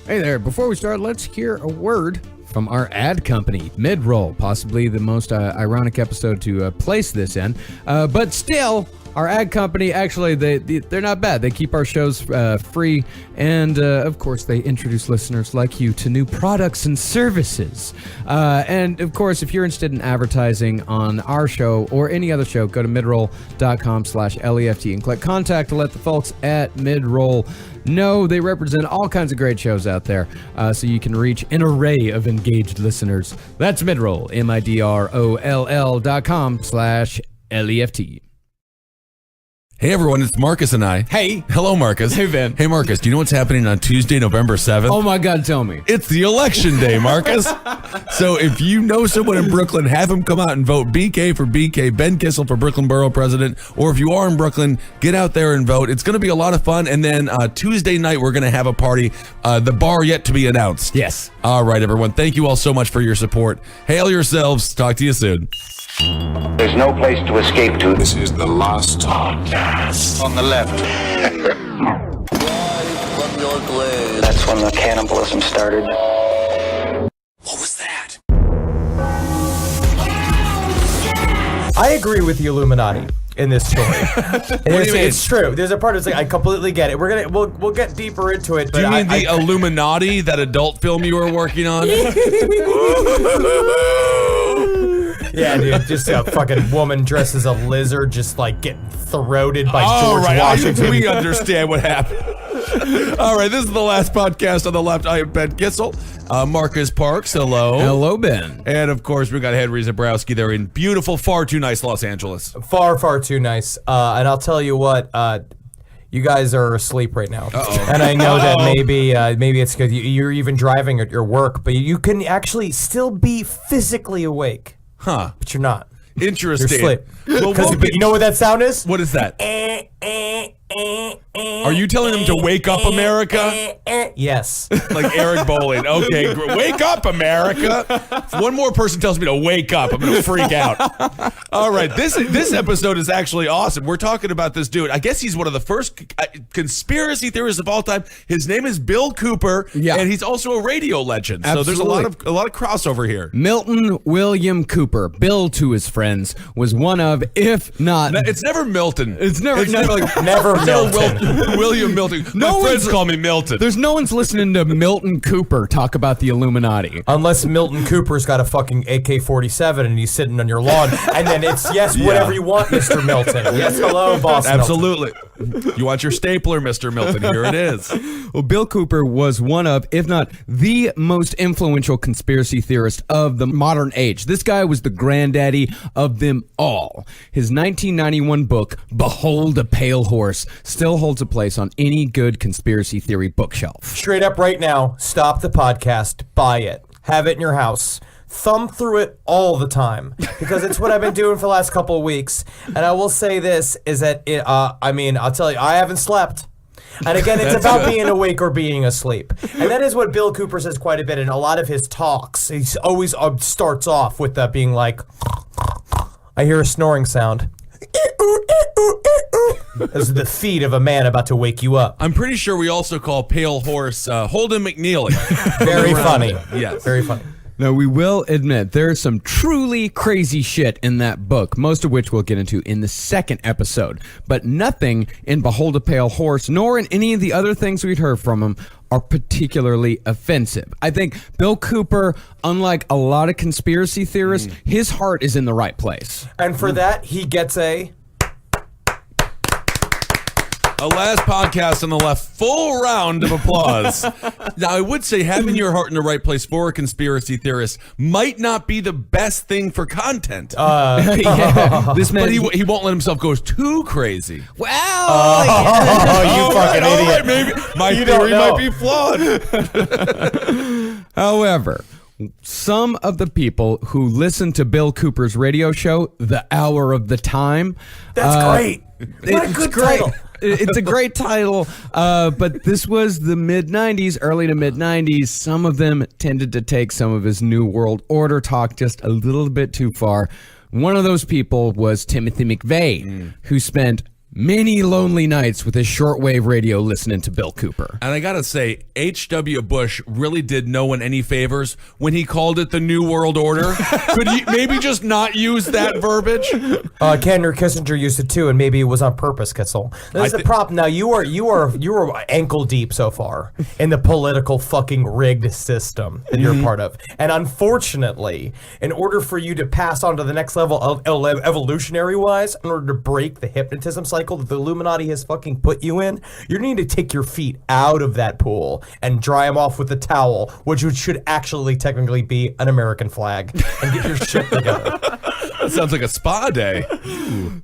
Hey there, before we start, let's hear a word from our ad company, Midroll. Possibly the most ironic episode to place this in. But still, our ad company, actually, they're not bad. They keep our shows free, and of course, they introduce listeners like you to new products and services. And of course, if you're interested in advertising on our show or any other show, go to midroll.com/LEFT and click contact to let the folks at Midroll know. They represent all kinds of great shows out there, so you can reach an array of engaged listeners. That's Midroll, midroll.com/LEFT. Hey everyone, it's Marcus and I. Hey. Hello, Marcus. Hey, Ben. Hey, Marcus, do you know what's happening on Tuesday, November 7th? Oh my God, tell me. It's the election day, Marcus. So if you know someone in Brooklyn, have them come out and vote BK for BK, Ben Kissel for Brooklyn Borough President. Or if you are in Brooklyn, get out there and vote. It's going to be a lot of fun. And then Tuesday night, we're going to have a party. The bar yet to be announced. Yes. All right, everyone. Thank you all so much for your support. Hail yourselves. Talk to you soon. There's no place to escape to. This is the last podcast. On the left. That's when the cannibalism started. What was that? I agree with the Illuminati in this story. It's true. There's a part that's like I completely get it. We'll get deeper into it. Do you mean the Illuminati, that adult film you were working on? Yeah, dude, just a fucking woman dressed as a lizard, just like getting throated by George Washington. We understand what happened. All right, this is the last podcast on the left. I am Ben Kissel. Marcus Parks, hello. Hello, Ben. And of course, we got Henry Zabrowski there in beautiful, far too nice Los Angeles. Far, far too nice. And I'll tell you what, you guys are asleep right now. Uh-oh. And I know that maybe it's because you're even driving at your work, but you can actually still be physically awake. Huh. But you're not. Interesting. You're asleep. Well, You know what that sound is? what is that? Are you telling them to wake up, America? Yes. Like Eric Bolling. Okay, wake up, America. If one more person tells me to wake up, I'm going to freak out. All right, this episode is actually awesome. We're talking about this dude. I guess he's one of the first conspiracy theorists of all time. His name is Bill Cooper, and he's also a radio legend. Absolutely. So there's a lot of crossover here. Milton William Cooper, Bill to his friends, was one of, if not... It's never Milton. It's never like Never Milton. William Milton. My friends call me Milton. There's no one's listening to Milton Cooper talk about the Illuminati. Unless Milton Cooper's got a fucking AK-47 and he's sitting on your lawn, and then it's whatever you want, Mr. Milton. Yes, hello, boss. Absolutely. You want your stapler, Mr. Milton? Here it is. Well, Bill Cooper was one of, if not the most influential conspiracy theorist of the modern age. This guy was the granddaddy of them all. His 1991 book, Behold a Pale Horse, still holds a place on any good conspiracy theory bookshelf. Straight up right now, stop the podcast, buy it, have it in your house. Thumb through it all the time because it's what I've been doing for the last couple of weeks. And I will say this is that I'll tell you, I haven't slept. And again, it's about being awake or being asleep. And that is what Bill Cooper says quite a bit in a lot of his talks. He always starts off with that being like, I hear a snoring sound. This is the feet of a man about to wake you up. I'm pretty sure we also call Pale Horse Holden McNeely. Very funny. Yes. Very funny. Now, we will admit there's some truly crazy shit in that book, most of which we'll get into in the second episode. But nothing in Behold a Pale Horse, nor in any of the other things we'd heard from him, are particularly offensive. I think Bill Cooper, unlike a lot of conspiracy theorists, his heart is in the right place. And for that, he gets a last podcast on the left, full round of applause. Now, I would say having your heart in the right place for a conspiracy theorist might not be the best thing for content. Yeah, this man, but he won't let himself go too crazy. Well, you fucking idiot. All right, maybe my theory might be flawed. However, some of the people who listen to Bill Cooper's radio show, The Hour of the Time. That's great. What a good title. It's a great title, but this was the mid-'90s, early to mid-'90s. Some of them tended to take some of his New World Order talk just a little bit too far. One of those people was Timothy McVeigh, who spent many lonely nights with his shortwave radio listening to Bill Cooper. And I gotta say, H.W. Bush really did no one any favors when he called it the New World Order. Could he maybe just not use that verbiage? Henry Kissinger used it too, and maybe it was on purpose, Kitzel. That's the problem. Now you are ankle deep so far in the political fucking rigged system that you're part of, and unfortunately, in order for you to pass on to the next level of evolutionary wise, in order to break the hypnotism cycle that the Illuminati has fucking put you in, you need to take your feet out of that pool and dry them off with a towel, which should actually technically be an American flag, and get your shit together. That sounds like a spa day.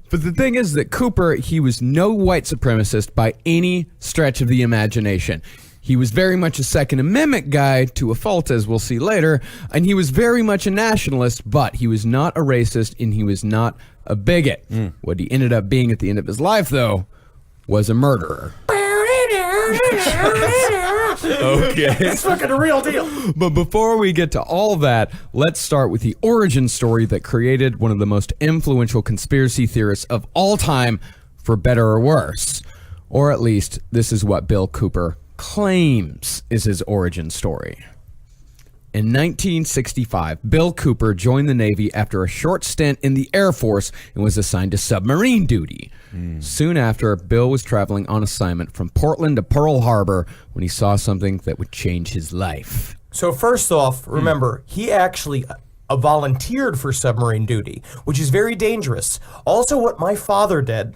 But the thing is that Cooper, he was no white supremacist by any stretch of the imagination. He was very much a Second Amendment guy to a fault, as we'll see later, and he was very much a nationalist, but he was not a racist and he was not a bigot. What he ended up being at the end of his life, though, was a murderer. Okay. It's fucking a real deal. But before we get to all that, let's start with the origin story that created one of the most influential conspiracy theorists of all time, for better or worse. Or at least, this is what Bill Cooper claims is his origin story. In 1965, Bill Cooper joined the Navy after a short stint in the Air Force and was assigned to submarine duty. Soon after, Bill was traveling on assignment from Portland to Pearl Harbor when he saw something that would change his life. So first off, remember, he actually volunteered for submarine duty, which is very dangerous. Also, what my father did,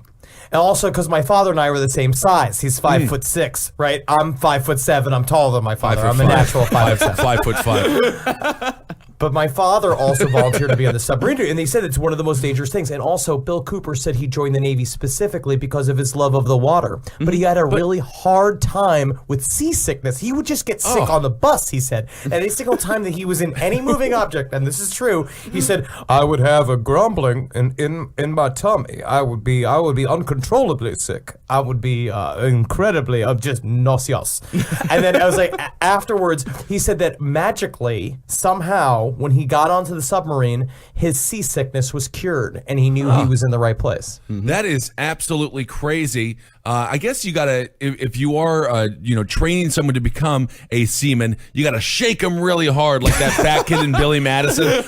and also because my father and I were the same size. He's 5'6", right? I'm 5'7". I'm taller than my father. I'm a natural 5'7". 5'5". But my father also volunteered to be on the submarine duty, and they said it's one of the most dangerous things. And also, Bill Cooper said he joined the Navy specifically because of his love of the water. But he had a really hard time with seasickness. He would just get sick on the bus, he said. And every single time that he was in any moving object, and this is true, he said, I would have a grumbling in my tummy. I would be uncontrollably sick. I would be incredibly just nauseous. And then I was like, afterwards, he said that magically, somehow, when he got onto the submarine, his seasickness was cured, and he knew he was in the right place. That is absolutely crazy. I guess you gotta, if you are, training someone to become a seaman, you gotta shake them really hard, like that fat kid in Billy Madison.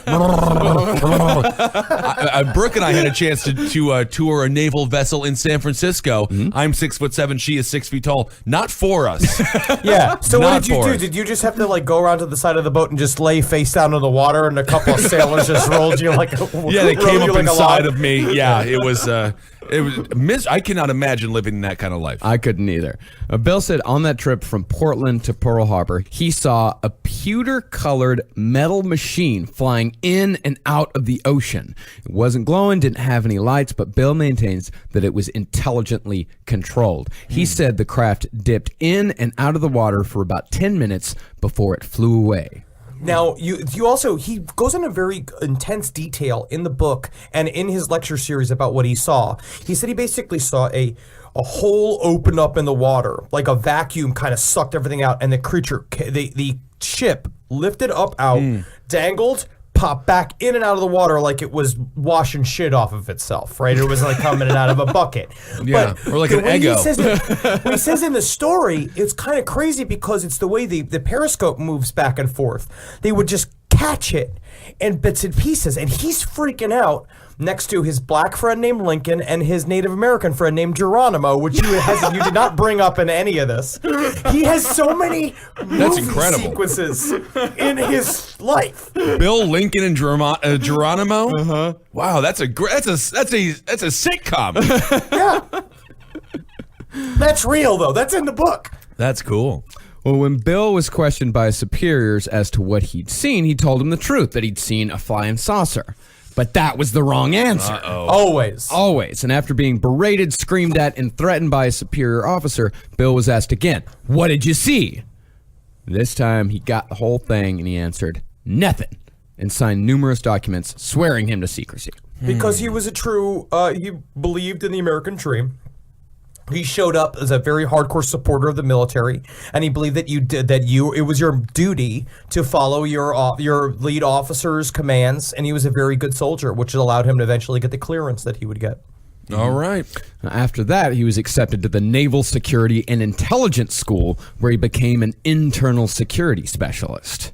Brooke and I had a chance to tour a naval vessel in San Francisco. I'm 6'7", she is 6 feet tall. Not for us. Yeah. So what Not did you for do? us. Did you just have to go around to the side of the boat and just lay face down in the water, and a couple of sailors just rolled you like Yeah, they came rode you up like a inside log? of me. Yeah, it was. I cannot imagine living that kind of life. I couldn't either. Bill said on that trip from Portland to Pearl Harbor, he saw a pewter-colored metal machine flying in and out of the ocean. It wasn't glowing, didn't have any lights, but Bill maintains that it was intelligently controlled. He said the craft dipped in and out of the water for about 10 minutes before it flew away. Now, you also, he goes into very intense detail in the book and in his lecture series about what he saw. He said he basically saw a hole open up in the water, like a vacuum kind of sucked everything out, and the creature, the ship lifted up out, dangled, popped back in and out of the water like it was washing shit off of itself, right? It was like coming in and out of a bucket. Yeah, or like an when Eggo. He says in the story, it's kind of crazy because it's the way the periscope moves back and forth. They would just catch it in bits and pieces, and he's freaking out next to his black friend named Lincoln and his Native American friend named Geronimo, which you did not bring up in any of this. He has so many movie incredible. sequences in his life. Bill Lincoln and Geronimo. Wow, that's a sitcom. Yeah. That's real, though. That's in the book. That's cool. Well, when Bill was questioned by his superiors as to what he'd seen, he told them the truth, that he'd seen a flying saucer. But that was the wrong answer. Always. Always. And after being berated, screamed at, and threatened by a superior officer, Bill was asked again, "What did you see?" This time, he got the whole thing, and he answered, "Nothing," and signed numerous documents swearing him to secrecy. Because he was a true, he believed in the American dream. He showed up as a very hardcore supporter of the military, and he believed that it was your duty to follow your lead officer's commands, and he was a very good soldier, which allowed him to eventually get the clearance that he would get. All right. After that, he was accepted to the Naval Security and Intelligence School, where he became an internal security specialist.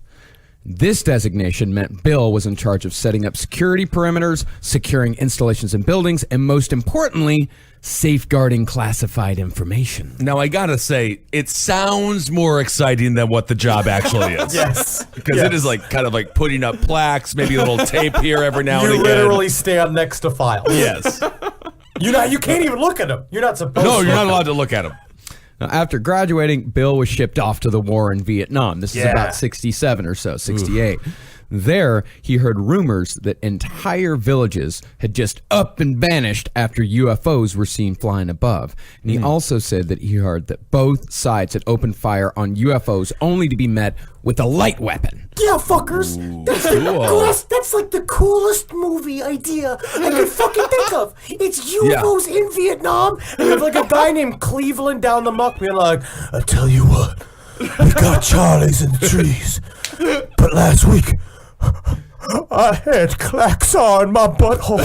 This designation meant Bill was in charge of setting up security perimeters, securing installations and buildings, and most importantly, safeguarding classified information. Now, I gotta say, it sounds more exciting than what the job actually is. Yes. Because it is like kind of like putting up plaques, maybe a little tape here every now and You again. literally stand next to files. Yes. You can't even look at them. You're not supposed to. No, you're not allowed to look at them. Now, after graduating, Bill was shipped off to the war in Vietnam. This is about 67 or so, 68. There, he heard rumors that entire villages had just up and vanished after UFOs were seen flying above. And he also said that he heard that both sides had opened fire on UFOs only to be met with a light weapon. Yeah, fuckers. That's the coolest. That's like the coolest movie idea I could fucking think of. It's UFOs in Vietnam. And you have like a guy named Cleveland down the muck being like, I tell you what, we got Charlies in the trees. But last week, I had clacks on my butthole.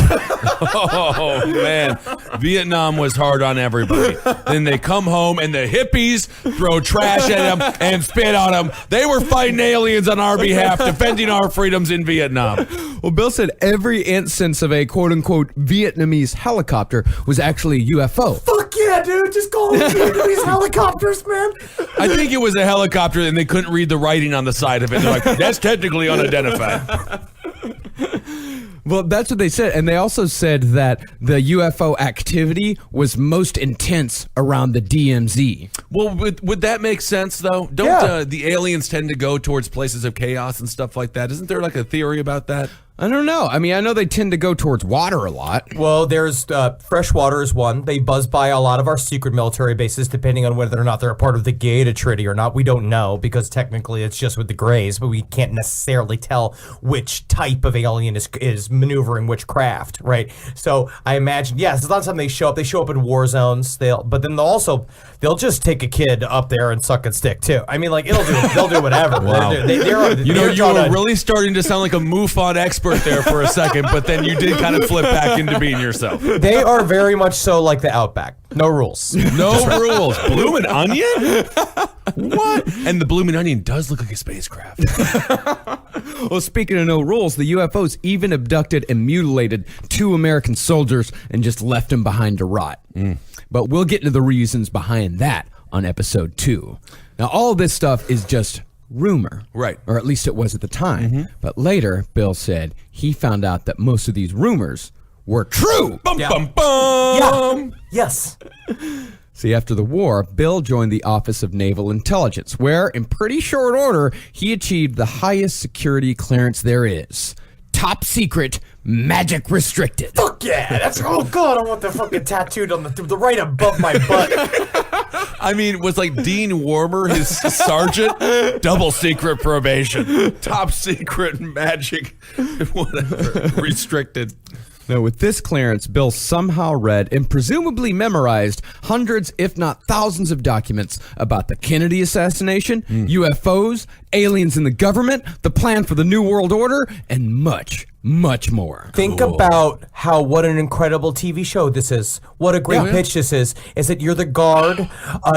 Oh, man. Vietnam was hard on everybody. Then they come home and the hippies throw trash at them and spit on them. They were fighting aliens on our behalf, defending our freedoms in Vietnam. Well, Bill said every instance of a quote-unquote Vietnamese helicopter was actually a UFO. Fuck yeah, dude. Just call them Vietnamese helicopters, man. I think it was a helicopter and they couldn't read the writing on the side of it. They're like, that's technically unidentified. Well, that's what they said. And they also said that the UFO activity was most intense around the DMZ. Well, would that make sense, though? Don't the aliens tend to go towards places of chaos and stuff like that? Isn't there like a theory about that? I don't know. I mean, I know they tend to go towards water a lot. Well, there's freshwater is one. They buzz by a lot of our secret military bases, depending on whether or not they're a part of the Gaeta Treaty or not. We don't know because technically it's just with the Greys, but we can't necessarily tell which type of alien is maneuvering which craft, right? So I imagine, yes, it's not something they show up. They show up in war zones. But then they'll just take a kid up there and suck and stick too. I mean, like they'll do whatever. Wow. You were really starting to sound like a MUFON expert there for a second, but then you did kind of flip back into being yourself. They are very much so like the Outback. No rules. No rules. Bloomin' Onion? What? And the Bloomin' Onion does look like a spacecraft. Well, speaking of no rules, the UFOs even abducted and mutilated 2 American soldiers and just left them behind to rot. But we'll get into the reasons behind that on episode 2. Now, all this stuff is just rumor. Right. Or at least it was at the time. But later, Bill said he found out that most of these rumors were true. Bum, bum, bum. Yeah. Yes. See, after the war, Bill joined the Office of Naval Intelligence, where, in pretty short order, he achieved the highest security clearance there is. Top secret, magic restricted. Fuck yeah. That's, oh God, I want that fucking tattooed on the right above my butt. I mean, was like Dean Warmer his sergeant? Double secret probation. Top secret magic, whatever, restricted. Now, with this clearance, Bill somehow read and presumably memorized hundreds, if not thousands, of documents about the Kennedy assassination, UFOs, aliens in the government, the plan for the New World Order, and much, much more. Think about what an incredible TV show this is. What a great pitch this is that you're the guard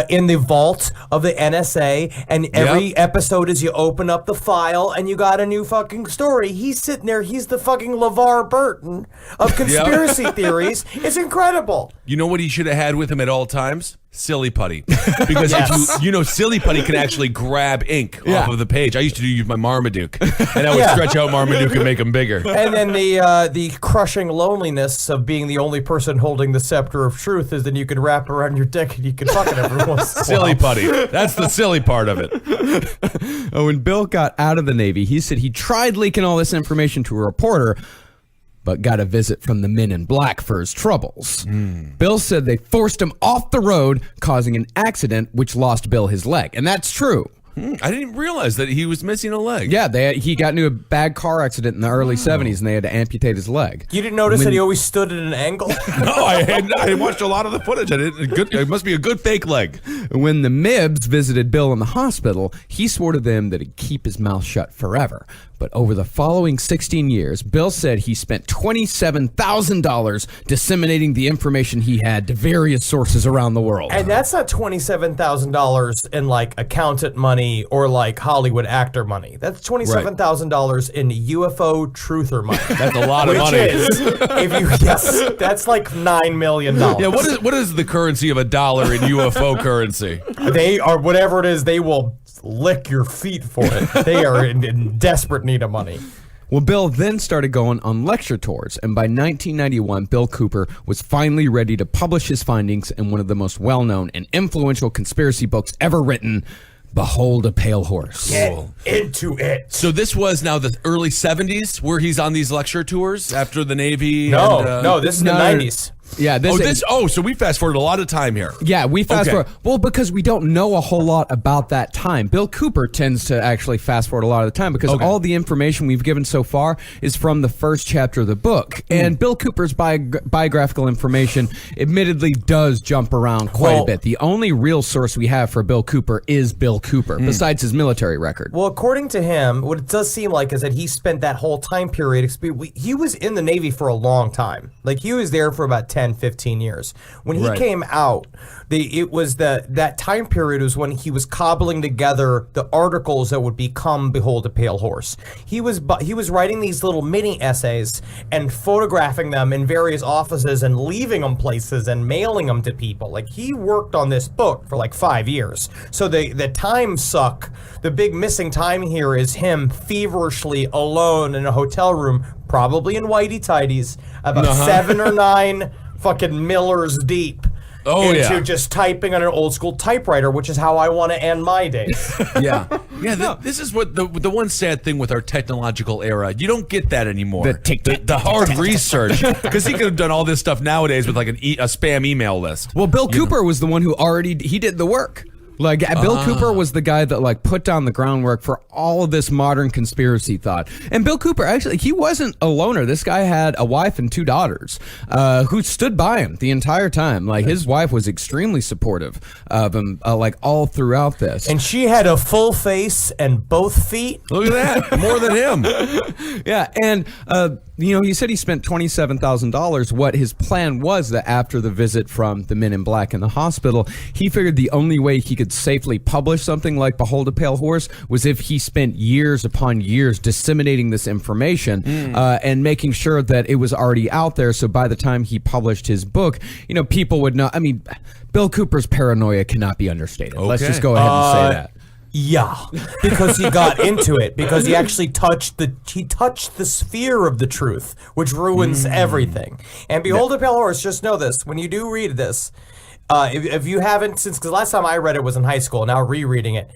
in the vault of the NSA, and every episode is you open up the file and you got a new fucking story. He's sitting there, he's the fucking LeVar Burton of conspiracy theories. It's incredible. You know what he should have had with him at all times? Silly Putty. Because if you know, Silly Putty can actually grab ink off of the page. I used to use my Marmaduke, and I would stretch out Marmaduke and make them bigger. And then the crushing loneliness of being the only person holding the scepter of truth is then you can wrap around your dick and you can fuck it every once in a Silly while. Putty. That's the silly part of it. When Bill got out of the Navy, he said he tried leaking all this information to a reporter, but got a visit from the Men in Black for his troubles. Bill said they forced him off the road, causing an accident which lost Bill his leg. And that's true. I didn't realize that he was missing a leg. Yeah, he got into a bad car accident in the early 70s, and they had to amputate his leg. You didn't notice that he always stood at an angle? No, I watched a lot of the footage. It must be a good fake leg. When the Mibs visited Bill in the hospital, he swore to them that he'd keep his mouth shut forever. But over the following 16 years, Bill said he spent $27,000 disseminating the information he had to various sources around the world. And that's not $27,000 in like accountant money or like Hollywood actor money. That's $27,000 in UFO truther money. That's a lot of Which money. is, that's like $9 million. Yeah, what is the currency of a dollar in UFO currency? They are, whatever it is, they will lick your feet for it. They are in desperate need of money. Well, Bill then started going on lecture tours, and by 1991, Bill Cooper was finally ready to publish his findings in one of the most well-known and influential conspiracy books ever written, Behold a Pale Horse. Get into it. So this was now the early 70s where he's on these lecture tours after the Navy? No, this is the No. 90s. Yeah, So we fast forward a lot of time here. Yeah, we fast Okay. forward. Well, because we don't know a whole lot about that time. Bill Cooper tends to actually fast forward a lot of the time because all the information we've given so far is from the first chapter of the book. And Bill Cooper's biographical information admittedly does jump around quite a bit. The only real source we have for Bill Cooper is Bill Cooper, besides his military record. Well, according to him, what it does seem like is that he spent that whole time period, he was in the Navy for a long time. Like, he was there for about 10, 15 years. When he came out, that time period was when he was cobbling together the articles that would become Behold a Pale Horse. He was writing these little mini essays and photographing them in various offices and leaving them places and mailing them to people. Like, he worked on this book for like 5 years. So the time suck, the big missing time here is him feverishly alone in a hotel room, probably in whitey tighties, about 7 or 9 fucking Millers deep. Into just typing on an old school typewriter, which is how I want to end my days. This is what the one sad thing with our technological era. You don't get that anymore. The hard research, because he could have done all this stuff nowadays with like a spam email list. Well, Bill Cooper was the one who he did the work. Like, Bill Cooper was the guy that, like, put down the groundwork for all of this modern conspiracy thought. And Bill Cooper, actually, he wasn't a loner. This guy had a wife and 2 daughters who stood by him the entire time. Like, his wife was extremely supportive of him, like, all throughout this. And she had a full face and both feet. Look at that. More than him. Yeah, and he said he spent $27,000. What his plan was that after the visit from the Men in Black in the hospital, he figured the only way he could safely publish something like Behold a Pale Horse was if he spent years upon years disseminating this information and making sure that it was already out there. So by the time he published his book, people would know. I mean, Bill Cooper's paranoia cannot be understated. Let's just go ahead and say that. Yeah, because he got into it, because he actually touched the sphere of the truth, which ruins everything. And Behold a Pale Horse, just know this, when you do read this, if you haven't, because the last time I read it was in high school, now rereading it,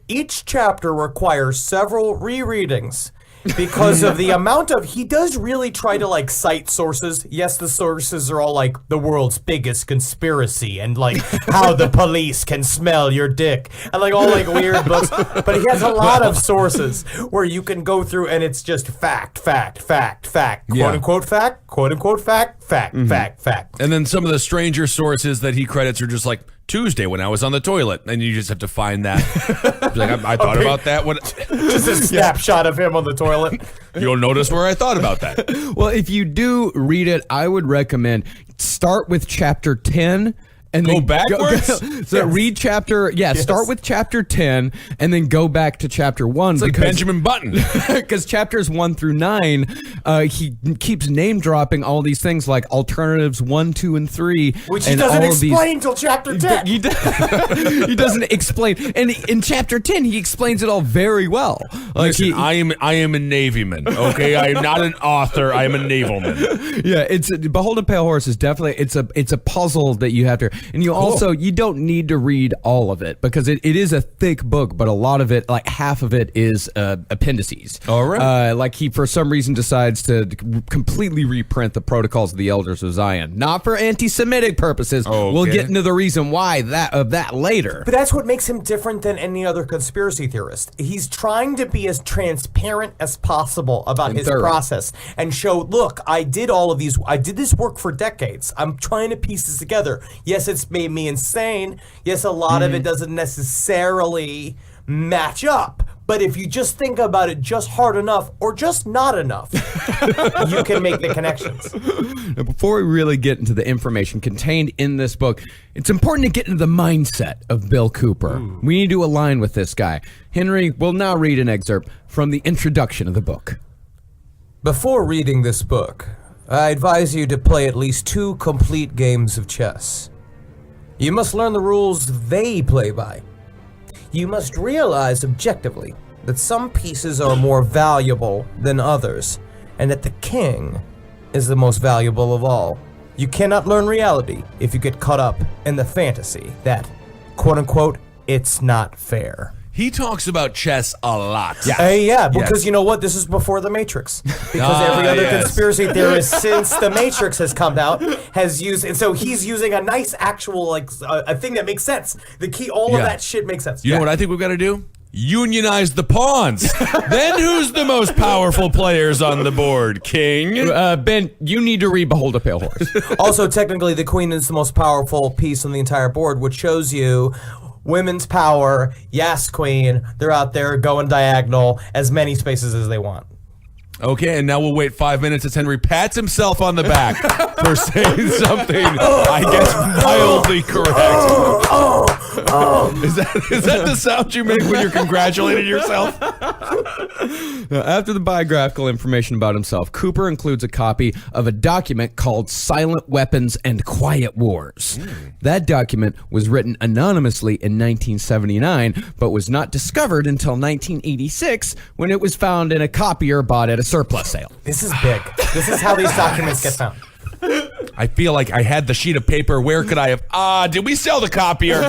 each chapter requires several rereadings. Because of the amount of, he does really try to like cite sources. Yes, the sources are all like the world's biggest conspiracy and like how the police can smell your dick and like all like weird books. But he has a lot of sources where you can go through and it's just fact, quote unquote fact, quote unquote fact, fact. And then some of the stranger sources that he credits are just like, Tuesday when I was on the toilet, and you just have to find that. Like, I thought about that. Just a snapshot of him on the toilet. You'll notice where I thought about that. Well, if you do read it, I would recommend start with chapter 10. And go then backwards? Read chapter, start with chapter 10 and then go back to chapter 1. It's like Benjamin Button. Because chapters 1 through 9, he keeps name dropping all these things like alternatives 1, 2, and 3. Which he doesn't explain till chapter 10. He doesn't explain. And in chapter 10, he explains it all very well. Like Listen, I am a Navyman, okay? I am not an author. I am a navalman. Yeah, Behold a Pale Horse is definitely, it's a puzzle that you have to... And you also, you don't need to read all of it because it is a thick book, but a lot of it, like half of it is appendices. All right. Like he, for some reason, decides to completely reprint the Protocols of the Elders of Zion. Not for anti-Semitic purposes. Okay. We'll get into the reason why that later. But that's what makes him different than any other conspiracy theorist. He's trying to be as transparent as possible about his process and show, look, I did this work for decades. I'm trying to piece this together. Yes, it's made me insane. Yes, a lot of it doesn't necessarily match up, But if you just think about it just hard enough or just not enough, you can make the connections. Now, before we really get into the information contained in this book, it's important to get into the mindset of Bill Cooper. We need to align with this guy. Henry will now read an excerpt from the introduction of the book. Before reading this book, I advise you to play at least 2 complete games of chess. You must learn the rules they play by. You must realize objectively that some pieces are more valuable than others, and that the king is the most valuable of all. You cannot learn reality if you get caught up in the fantasy that, quote-unquote, it's not fair. He talks about chess a lot. Yeah, because Yes. you know what? This is before the Matrix. Because every other conspiracy theorist since the Matrix has come out has used, and so he's using a nice actual, like, a thing that makes sense. The key, all of Yeah. that shit makes sense. You know what I think we've got to do? Unionize the pawns. Then who's the most powerful players on the board? King? Ben, you need to read Behold a Pale Horse. Also, technically, the queen is the most powerful piece on the entire board, which shows you women's power. Yes, queen. They're out there going diagonal as many spaces as they want. Okay, and now we'll wait 5 minutes as Henry pats himself on the back for saying something, I guess, mildly correct. Is that the sound you make when you're congratulating yourself? Now, after the biographical information about himself, Cooper includes a copy of a document called Silent Weapons and Quiet Wars. That document was written anonymously in 1979, but was not discovered until 1986 when it was found in a copier bought at a surplus sale. This is big. This is how these documents get found. I feel like I had the sheet of paper. Where could I have? Did we sell the copier?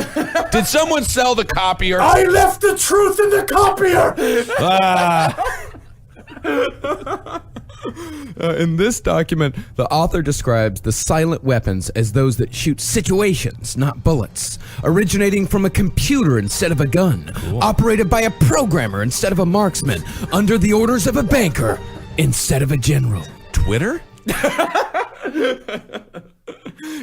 Did someone sell the copier? I left the truth in the copier! In this document, the author describes the silent weapons as those that shoot situations, not bullets, originating from a computer instead of a gun, operated by a programmer instead of a marksman, under the orders of a banker instead of a general. Twitter?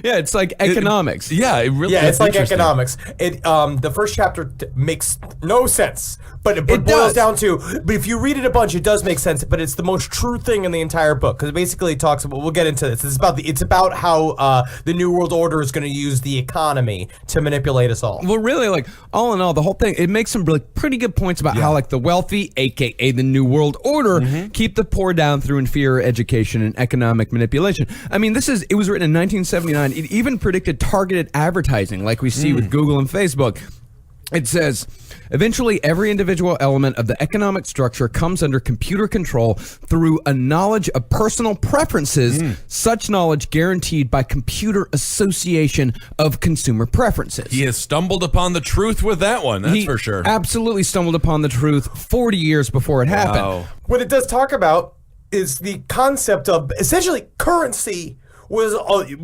Yeah, it's like economics. Yeah, it really. Yeah, it's like interesting. economics. It the first chapter makes no sense, but it boils does. down to. But if you read it a bunch, it does make sense. But it's the most true thing in the entire book because it basically talks about. We'll get into this. It's about how the New World Order is going to use the economy to manipulate us all. Well, really, like, all in all, the whole thing, it makes some really pretty good points about how, like, the wealthy, a.k.a. the New World Order, keep the poor down through inferior education and economic manipulation. I mean, it was written in 1979. It even predicted targeted advertising like we see with Google and Facebook. It says, eventually every individual element of the economic structure comes under computer control through a knowledge of personal preferences, such knowledge guaranteed by computer association of consumer preferences. He has stumbled upon the truth with that one, that's He for sure. absolutely stumbled upon the truth 40 years before it happened. Wow. What it does talk about is the concept of essentially currency was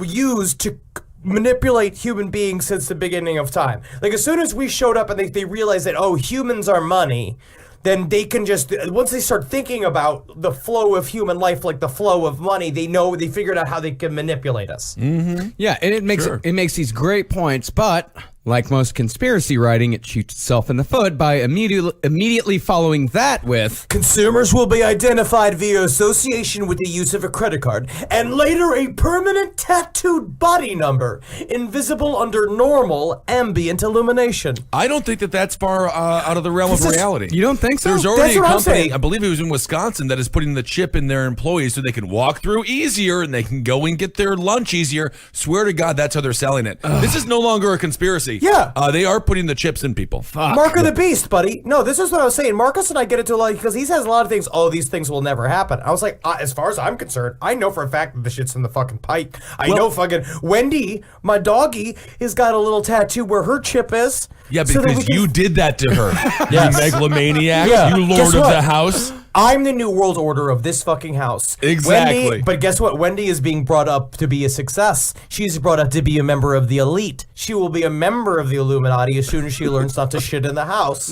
used to manipulate human beings since the beginning of time. Like as soon as we showed up and they realized that, oh, humans are money, then they can just, once they start thinking about the flow of human life, like the flow of money, they figured out how they can manipulate us. Yeah, and it makes these great points, but like most conspiracy writing, it shoots itself in the foot by immediately following that with Consumers will be identified via association with the use of a credit card, and later a permanent tattooed body number, invisible under normal ambient illumination. I don't think that that's far out of the realm of This is- reality. You don't think so? There's already That's a what I'm company, saying. I believe it was in Wisconsin, that is putting the chip in their employees so they can walk through easier and they can go and get their lunch easier. Swear to God, that's how they're selling it. This is no longer a conspiracy. Yeah. They are putting the chips in people. Mark of the Beast, buddy. No, this is what I was saying. Marcus and I get into a lot because he says a lot of things. Oh, these things will never happen. I was like, as far as I'm concerned, I know for a fact that the shit's in the fucking pipe. I know fucking Wendy, my doggy, has got a little tattoo where her chip is. Yeah, so that because we can- you did that to her. Yes. You megalomaniac. Yeah. You Guess lord of what? the house. I'm the New World Order of this fucking house. Exactly. Wendy, but guess what? Wendy is being brought up to be a success. She's brought up to be a member of the elite. She will be a member of the Illuminati as soon as she learns not to shit in the house.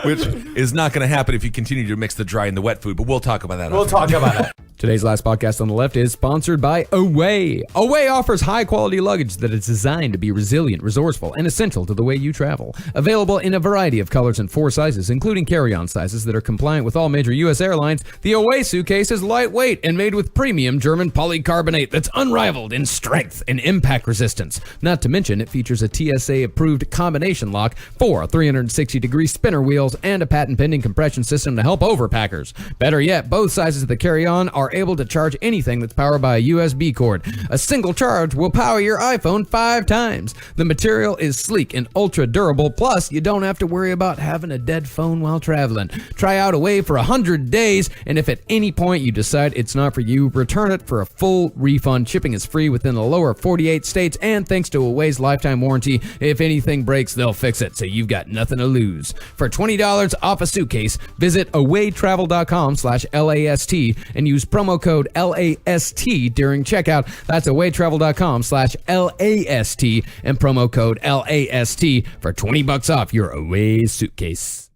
Which is not going to happen if you continue to mix the dry and the wet food, but we'll talk about that. We'll off. talk about it. Today's last podcast on the left is sponsored by Away. Away offers high-quality luggage that is designed to be resilient, resourceful, and essential to the way you travel. Available in a variety of colors and 4 sizes, including carry-on sizes that are compliant with all major U.S. airlines, the Away suitcase is lightweight and made with premium German polycarbonate that's unrivaled in strength and impact resistance. Not to mention, it features a TSA-approved combination lock, 4 360-degree spinner wheels, and a patent-pending compression system to help overpackers. Better yet, both sizes of the carry-on are able to charge anything that's powered by a USB cord. A single charge will power your iPhone 5 times. The material is sleek and ultra durable, plus you don't have to worry about having a dead phone while traveling. Try out Away for 100 days, and if at any point you decide it's not for you, return it for a full refund. Shipping is free within the lower 48 states, and thanks to Away's lifetime warranty, if anything breaks, they'll fix it, so you've got nothing to lose. For $20 off a suitcase, visit awaytravel.com/LAST and use promo code LAST during checkout. That's awaytravel.com/LAST and promo code LAST for $20 off your Away suitcase.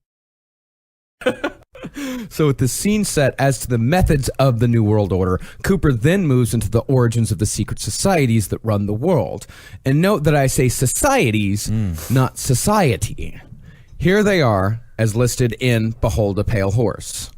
So with the scene set as to the methods of the New World Order, Cooper then moves into the origins of the secret societies that run the world. And note that I say societies, not society. Here they are, as listed in Behold a Pale Horse.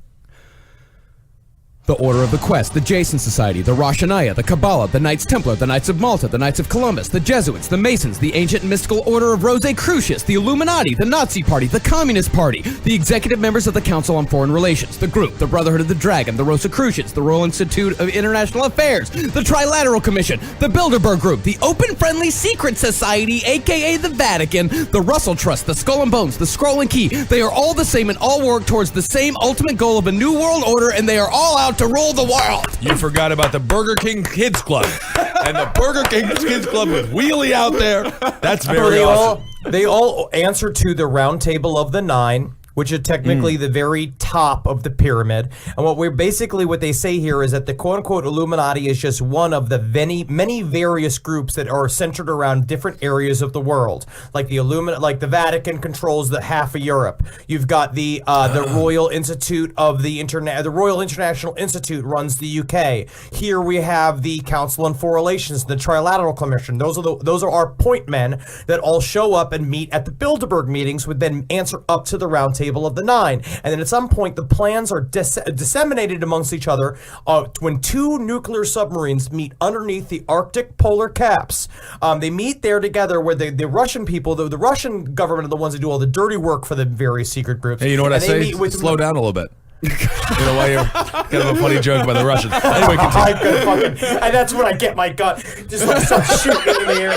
The Order of the Quest, the Jason Society, the Roshaniah, the Kabbalah, the Knights Templar, the Knights of Malta, the Knights of Columbus, the Jesuits, the Masons, the Ancient and Mystical Order of Rosicrucius, the Illuminati, the Nazi Party, the Communist Party, the executive members of the Council on Foreign Relations, the Group, the Brotherhood of the Dragon, the Rosicrucians, the Royal Institute of International Affairs, the Trilateral Commission, the Bilderberg Group, the Open Friendly Secret Society, aka the Vatican, the Russell Trust, the Skull and Bones, the Scroll and Key. They are all the same and all work towards the same ultimate goal of a new world order, and they are all out to rule the world. You forgot about the Burger King Kids Club. And the Burger King Kids Club with Wheelie out there. That's very awesome. They all answer to the Round Table of the Nine, which is technically the very top of the pyramid. And what they say here is that the quote-unquote Illuminati is just one of the many various groups that are centered around different areas of the world. Like the Vatican controls the half of Europe. You've got the Royal Institute of the Royal International Institute runs the UK. Here we have the Council on Foreign Relations, the Trilateral Commission. Those are our point men that all show up and meet at the Bilderberg meetings, would then answer up to the Round Table of the Nine. And then at some point, the plans are disseminated amongst each other when 2 nuclear submarines meet underneath the Arctic polar caps. They meet there together where the Russian people, the Russian government are the ones that do all the dirty work for the various secret groups. Hey, you know what I say? Slow down a little bit. You know why you're kind of a funny joke by the Russians. Anyway, and that's when I get my gun. Just like start shooting in the air.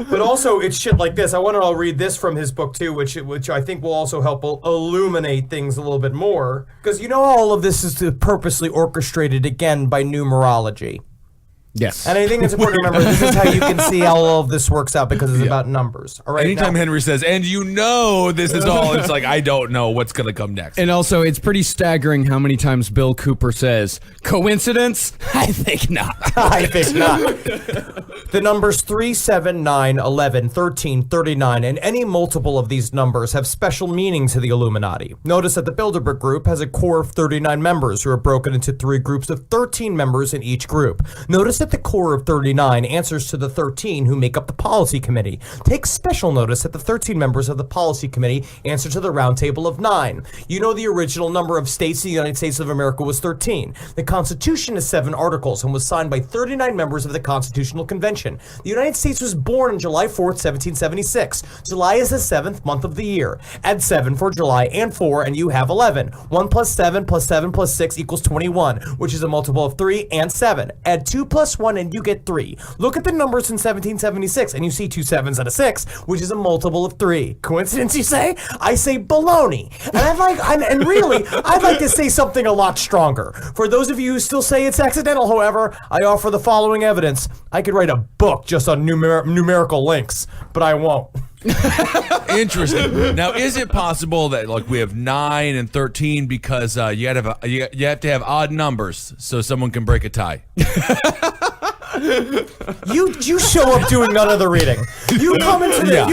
But also, it's shit like this. I want to read this from his book too, which I think will also help illuminate things a little bit more. Because all of this is purposely orchestrated again by numerology. Yes. And I think it's important to remember this is how you can see how all of this works out, because it's about numbers. All right. Anytime Henry says, and this is all, it's like, I don't know what's going to come next. And also, it's pretty staggering how many times Bill Cooper says, coincidence? I think not. I think not. The numbers 3, 7, 9, 11, 13, 39, and any multiple of these numbers have special meaning to the Illuminati. Notice that the Bilderberg Group has a core of 39 members who are broken into 3 groups of 13 members in each group. Notice that the core of 39 answers to the 13 who make up the policy committee. Take special notice that the 13 members of the policy committee answer to the Round Table of 9. The original number of states in the United States of America was 13. The Constitution is 7 articles and was signed by 39 members of the Constitutional Convention. The United States was born on July 4th, 1776. July is the 7th month of the year. Add 7 for July and 4 and you have 11. 1 plus 7 plus 7 plus 6 equals 21, which is a multiple of 3 and 7. Add 2 plus 1 and you get 3. Look at the numbers in 1776 and you see 2 7s and a 6, which is a multiple of 3. Coincidence, you say? I say baloney. And I'd like to say something a lot stronger. For those of you who still say it's accidental, however, I offer the following evidence. I could write a book just on numerical links, but I won't. Interesting. Now, is it possible that we have 9 and 13 because you have to have odd numbers so someone can break a tie? You show up doing none of the reading. You come into the Yeah.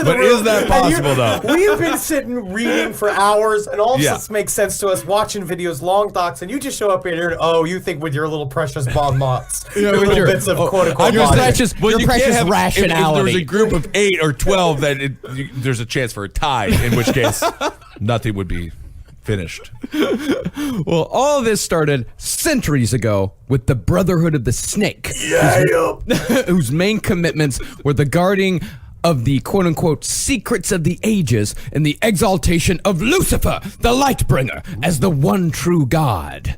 But room. is that and you- possible, though? We've been sitting reading for hours, and all of Yeah. this makes sense to us. Watching videos, long docs, and you just show up here. And, you think with your little precious bon mots, your with little your- bits of quote unquote your logic. precious, Well, your you can't precious have, rationality. If there's a group of 8 or 12, then there's a chance for a tie, in which case nothing would be finished. Well, all this started centuries ago with the Brotherhood of the Snake, whose main commitments were the guarding of the quote-unquote secrets of the ages and the exaltation of Lucifer, the Lightbringer, as the one true God.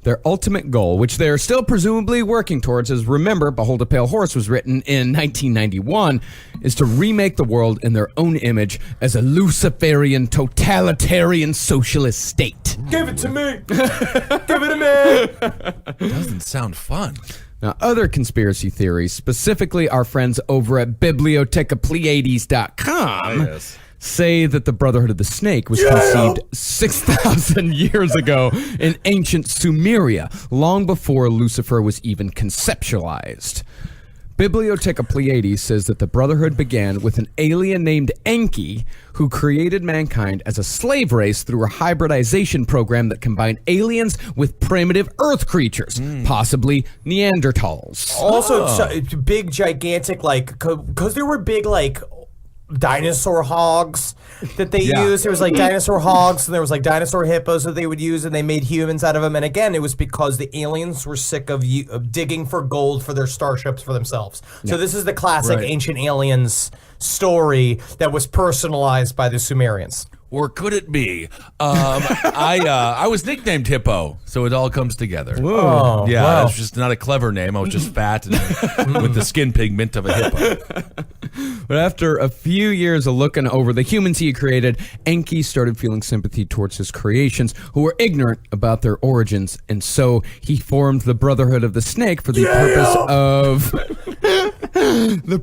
Their ultimate goal, which they're still presumably working towards, as remember, Behold a Pale Horse was written in 1991, is to remake the world in their own image as a Luciferian, totalitarian, socialist state. Give it to me. Give it to me. Doesn't sound fun. Now, other conspiracy theories, specifically our friends over at bibliotechapleiades.com, Yes. say that the Brotherhood of the Snake was conceived 6,000 years ago in ancient Sumeria, long before Lucifer was even conceptualized. Bibliotheca Pleiades says that the Brotherhood began with an alien named Enki, who created mankind as a slave race through a hybridization program that combined aliens with primitive Earth creatures, possibly Neanderthals. Also, big, gigantic, because there were big, dinosaur hogs that they used. There was dinosaur hogs, and there was dinosaur hippos that they would use, and they made humans out of them. And again, it was because the aliens were sick of digging for gold for their starships for themselves. So this is the classic ancient aliens story that was personalized by the Sumerians. Or could it be? I was nicknamed Hippo, so it all comes together. Oh, Yeah, wow. it's just not a clever name. I was just fat and with the skin pigment of a hippo. But after a few years of looking over the humans he had created, Enki started feeling sympathy towards his creations, who were ignorant about their origins, and so he formed the Brotherhood of the Snake for the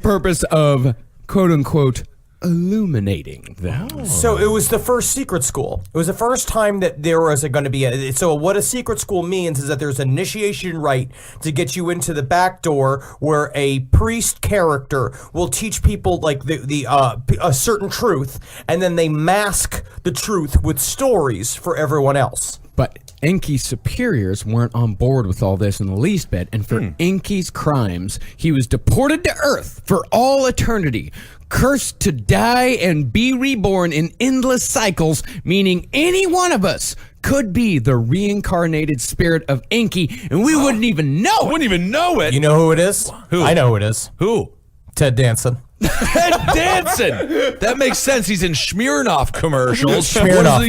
purpose of quote unquote illuminating them. So it was the first secret school. It was the first time that there was going to be so what a secret school means is that there's an initiation rite to get you into the back door where a priest character will teach people a certain truth, and then they mask the truth with stories for everyone else. But Enki's superiors weren't on board with all this in the least bit, and for Enki's crimes, he was deported to Earth for all eternity, cursed to die and be reborn in endless cycles, meaning any one of us could be the reincarnated spirit of Enki, and we wouldn't even know it. Wouldn't even know it. You know who it is? Who? I know who it is. Who? Ted Danson. Ted Danson. That makes sense. He's in Smirnoff commercials. Smirnoff. What does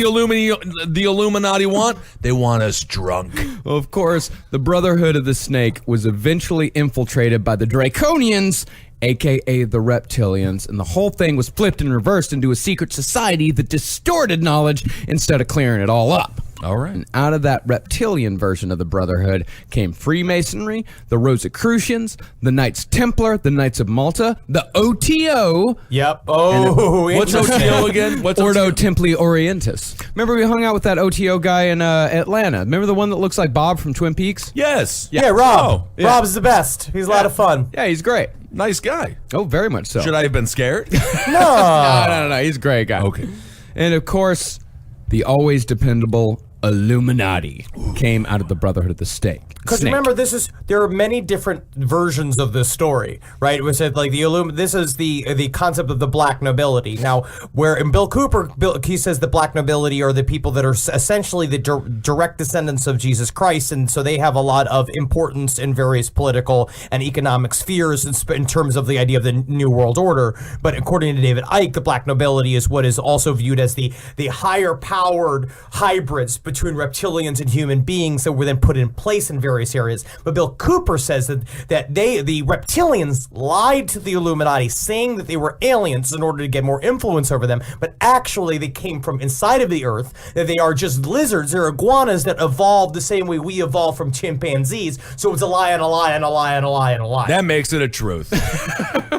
the Illuminati want? They want us drunk. Well, of course, the Brotherhood of the Snake was eventually infiltrated by the Draconians, aka the Reptilians, and the whole thing was flipped and reversed into a secret society that distorted knowledge instead of clearing it all up. All right. And out of that reptilian version of the Brotherhood came Freemasonry, the Rosicrucians, the Knights Templar, the Knights of Malta, the OTO, Yep. Oh, What's interesting. OTO again? What's Ordo OTO? Templi Orientis. Remember we hung out with that OTO guy in Atlanta? Remember the one that looks like Bob from Twin Peaks? Yes. Yeah, Rob. Oh, yeah. Rob's the best. He's a lot of fun. Yeah, he's great. nice guy. Oh, very much so. Should I have been scared? No, he's a great guy. Okay. And of course, the always dependable Illuminati came out of the Brotherhood of the Snake. Because remember, there are many different versions of this story, right? It was said this is the concept of the black nobility. Now, where in Bill Cooper, he says the black nobility are the people that are essentially the direct descendants of Jesus Christ, and so they have a lot of importance in various political and economic spheres in terms of the idea of the New World Order. But according to David Icke, the black nobility is what is also viewed as the higher powered hybrids between reptilians and human beings that were then put in place in various areas. But Bill Cooper says that the reptilians lied to the Illuminati, saying that they were aliens in order to get more influence over them, but actually they came from inside of the earth, that they are just lizards, they're iguanas that evolved the same way we evolved from chimpanzees. So it's a lie and a lie and a lie and a lie and a lie. That makes it a truth.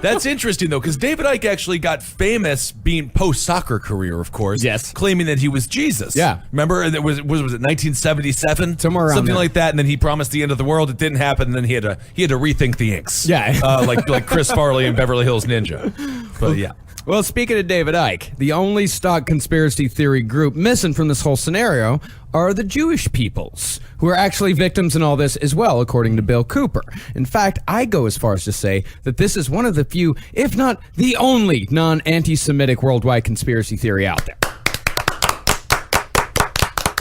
That's interesting, though, because David Icke actually got famous being post-soccer career, of course. Yes. Claiming that he was Jesus. Yeah. Remember? And it was was it 1977? Somewhere around something there. like that. And then he promised the end of the world. It didn't happen. And then he had to rethink the inks. Yeah. like Chris Farley in Beverly Hills Ninja. But yeah. Well, speaking of David Icke, the only stock conspiracy theory group missing from this whole scenario are the Jewish peoples, who are actually victims in all this as well, according to Bill Cooper. In fact, I go as far as to say that this is one of the few, if not the only, non-anti-Semitic worldwide conspiracy theory out there.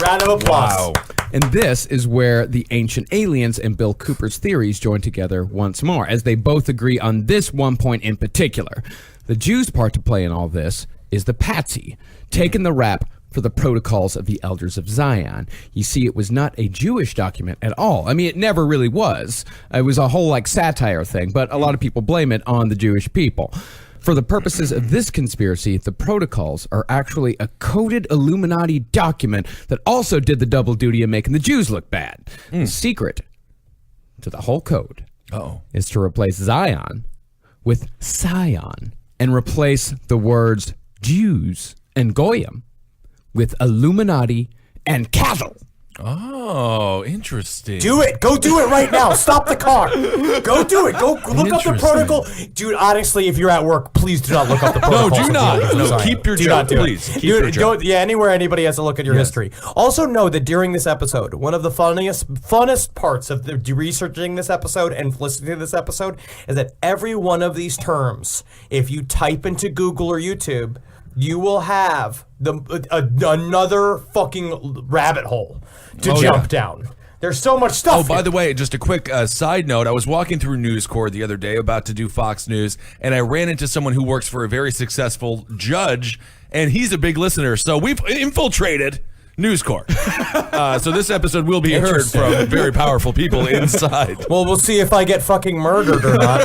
Round of applause. Wow. And this is where the ancient aliens and Bill Cooper's theories join together once more, as they both agree on this one point in particular. The Jews' part to play in all this is the patsy, taking the rap for the Protocols of the Elders of Zion. You see, it was not a Jewish document at all. I mean, it never really was. It was a whole satire thing, but a lot of people blame it on the Jewish people. For the purposes of this conspiracy, the Protocols are actually a coded Illuminati document that also did the double duty of making the Jews look bad. The secret to the whole code is to replace Zion with Sion and replace the words Jews and Goyim with Illuminati and cattle. Oh, interesting. Do it. Go do it right now. Stop the car. Go do it. Go look up the Interesting. protocol. Dude, honestly, if you're at work, please do not look up the protocol. do not. No, keep your job, please. Keep your job. Yeah, anywhere anybody has to look at your history. Also know that during this episode, one of the funnest parts of the researching this episode and listening to this episode is that every one of these terms, if you type into Google or YouTube, you will have another fucking rabbit hole to jump down. There's so much stuff. Oh, by the way, just a quick side note. I was walking through News Corps the other day about to do Fox News, and I ran into someone who works for a very successful judge, and he's a big listener. So we've infiltrated News Corps. So this episode will be heard from very powerful people inside. Well, we'll see if I get fucking murdered or not.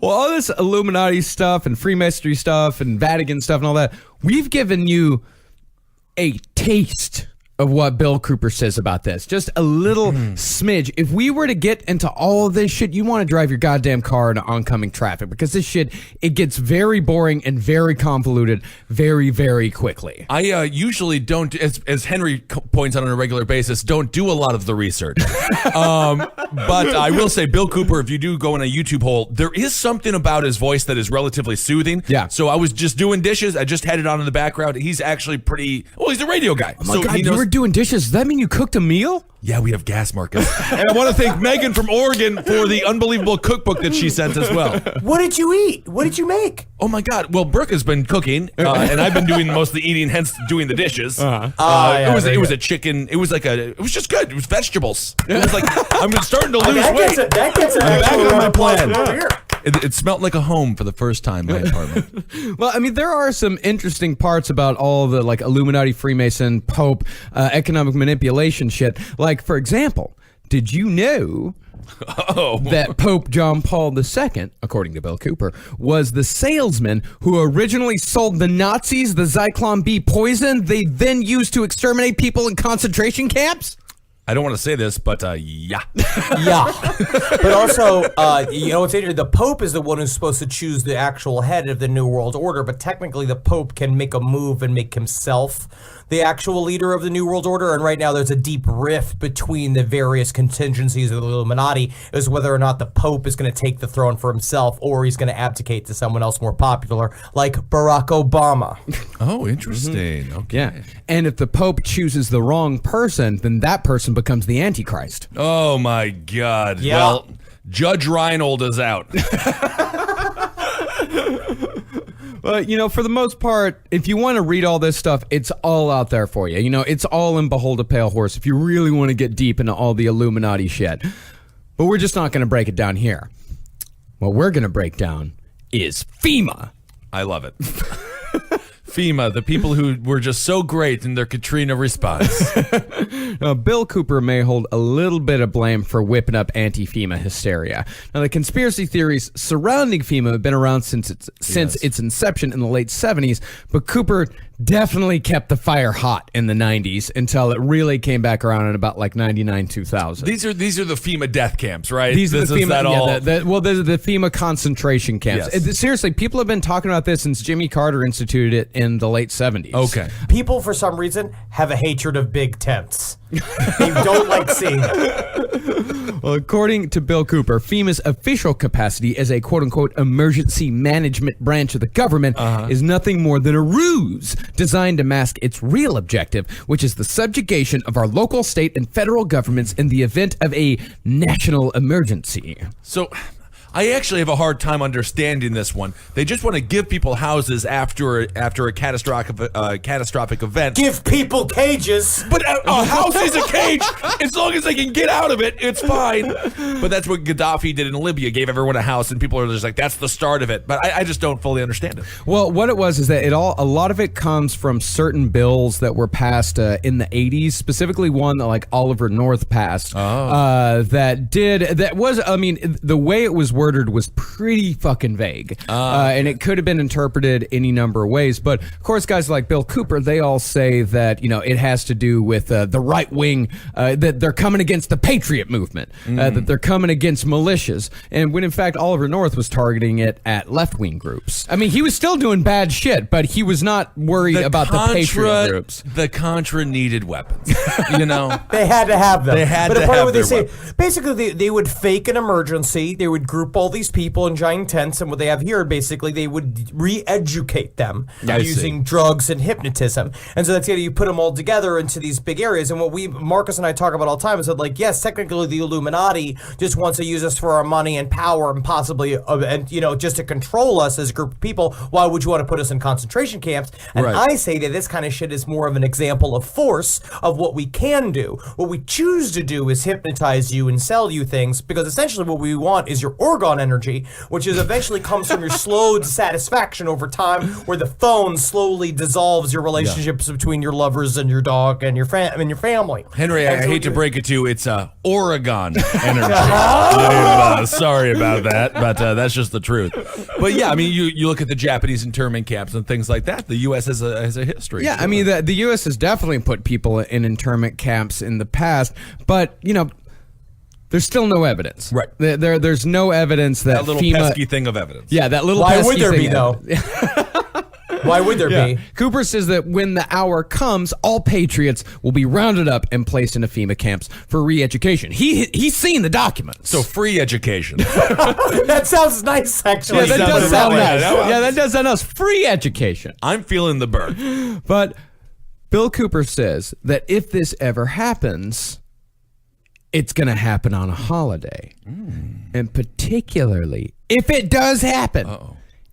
Well, all this Illuminati stuff and Freemasonry stuff and Vatican stuff and all that, we've given you a taste of what Bill Cooper says about this. Just a little smidge. If we were to get into all of this shit, you want to drive your goddamn car into oncoming traffic, because this shit, it gets very boring and very convoluted very, very quickly. I usually don't, as Henry points out on a regular basis, don't do a lot of the research. But I will say, Bill Cooper, if you do go in a YouTube hole, there is something about his voice that is relatively soothing. Yeah. So I was just doing dishes. I just had it on in the background. He's actually pretty, well, he's a radio guy. Oh my God, you were doing dishes. Does that mean you cooked a meal? Yeah, we have gas, Marcus. And I want to thank Megan from Oregon for the unbelievable cookbook that she sent as well. What did you eat? What did you make? Oh my God! Well, Brooke has been cooking, and I've been doing most of the eating, hence doing the dishes. Yeah, it was a chicken. It was just good. It was vegetables. It was like I'm starting to lose weight. That gets it. I'm back on my plan. Over here. It smelled like a home for the first time in my apartment. Well, I mean, there are some interesting parts about all the Illuminati, Freemason, Pope, economic manipulation shit. Like, for example, did you know that Pope John Paul II, according to Bill Cooper, was the salesman who originally sold the Nazis the Zyklon B poison they then used to exterminate people in concentration camps? I don't want to say this, but yeah. Yeah. But also, what's interesting, the Pope is the one who's supposed to choose the actual head of the New World Order, but technically the Pope can make a move and make himself the actual leader of the New World Order, and right now there's a deep rift between the various contingencies of the Illuminati as whether or not the Pope is going to take the throne for himself or he's going to abdicate to someone else more popular, like Barack Obama. Oh, interesting. Okay. Yeah. And if the Pope chooses the wrong person, then that person becomes the Antichrist. Oh my God. Yeah. Well, Judge Reinhold is out. Well, for the most part, if you want to read all this stuff, it's all out there for you. It's all in Behold a Pale Horse if you really want to get deep into all the Illuminati shit. But we're just not going to break it down here. What we're going to break down is FEMA. I love it. FEMA, the people who were just so great in their Katrina response. Now, Bill Cooper may hold a little bit of blame for whipping up anti-FEMA hysteria. Now, the conspiracy theories surrounding FEMA have been around since its inception in the late 70s, but Cooper definitely kept the fire hot in the 90s until it really came back around in about 99, 2000. These are the FEMA death camps, right? These are the FEMA, that all? the FEMA concentration camps. Yes. Seriously, people have been talking about this since Jimmy Carter instituted it in the late 70s. Okay. People, for some reason, have a hatred of big tents. They don't like seeing it. Well, according to Bill Cooper, FEMA's official capacity as a quote-unquote emergency management branch of the government is nothing more than a ruse designed to mask its real objective, which is the subjugation of our local, state, and federal governments in the event of a national emergency. So I actually have a hard time understanding this one. They just want to give people houses after a catastrophic event. Give people cages. But a house is a cage. As long as they can get out of it, it's fine. But that's what Gaddafi did in Libya, gave everyone a house, and people are just like, that's the start of it. But I just don't fully understand it. Well, what it was is that a lot of it comes from certain bills that were passed in the 80s, specifically one that like Oliver North passed. The way it was worded was pretty fucking vague. And it could have been interpreted any number of ways. But of course, guys like Bill Cooper, they all say that, it has to do with the right wing, that they're coming against the Patriot movement, that they're coming against militias. And when in fact, Oliver North was targeting it at left wing groups. I mean, he was still doing bad shit, but he was not worried about the Patriot groups. The Contra needed weapons. They had to have them. They had but to the part have where they their say, weapons. basically, they would fake an emergency. They would group all these people in giant tents, and what they have here, basically, they would re-educate them using drugs and hypnotism. And so that's you put them all together into these big areas. And what Marcus and I talk about all the time is that, like, yes, technically the Illuminati just wants to use us for our money and power and possibly, just to control us as a group of people. Why would you want to put us in concentration camps? And I say that this kind of shit is more of an example of force of what we can do. What we choose to do is hypnotize you and sell you things, because essentially what we want is your organ energy, which is eventually comes from your slow dissatisfaction over time, where the phone slowly dissolves your relationships between your lovers and your dog and your family. Henry, I hate to break it to you, it's Oregon energy. Sorry about that, but that's just the truth. But yeah, I mean, you look at the Japanese internment camps and things like that. The U.S. has a history. Yeah, I mean, the U.S. has definitely put people in internment camps in the past, but, there's still no evidence. Right. There's no evidence that little FEMA, pesky thing of evidence. Yeah, that little Why pesky would there thing be, though? Why would there be? Cooper says that when the hour comes, all patriots will be rounded up and placed into FEMA camps for re-education. He's seen the documents. So free education. That sounds nice, actually. Yeah, that does sound nice. That Yeah, that does sound nice. Free education. I'm feeling the burn. But Bill Cooper says that if this ever happens, it's going to happen on a holiday. And particularly, if it does happen,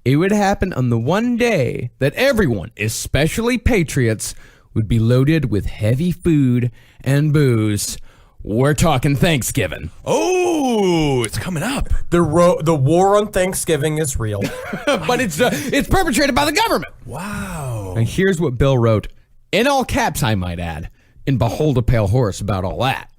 it would happen on the one day that everyone, especially patriots, would be loaded with heavy food and booze. We're talking Thanksgiving. Oh, it's coming up. The war on Thanksgiving is real. But it's perpetrated by the government. Wow. And here's what Bill wrote, in all caps, I might add, in Behold a Pale Horse about all that.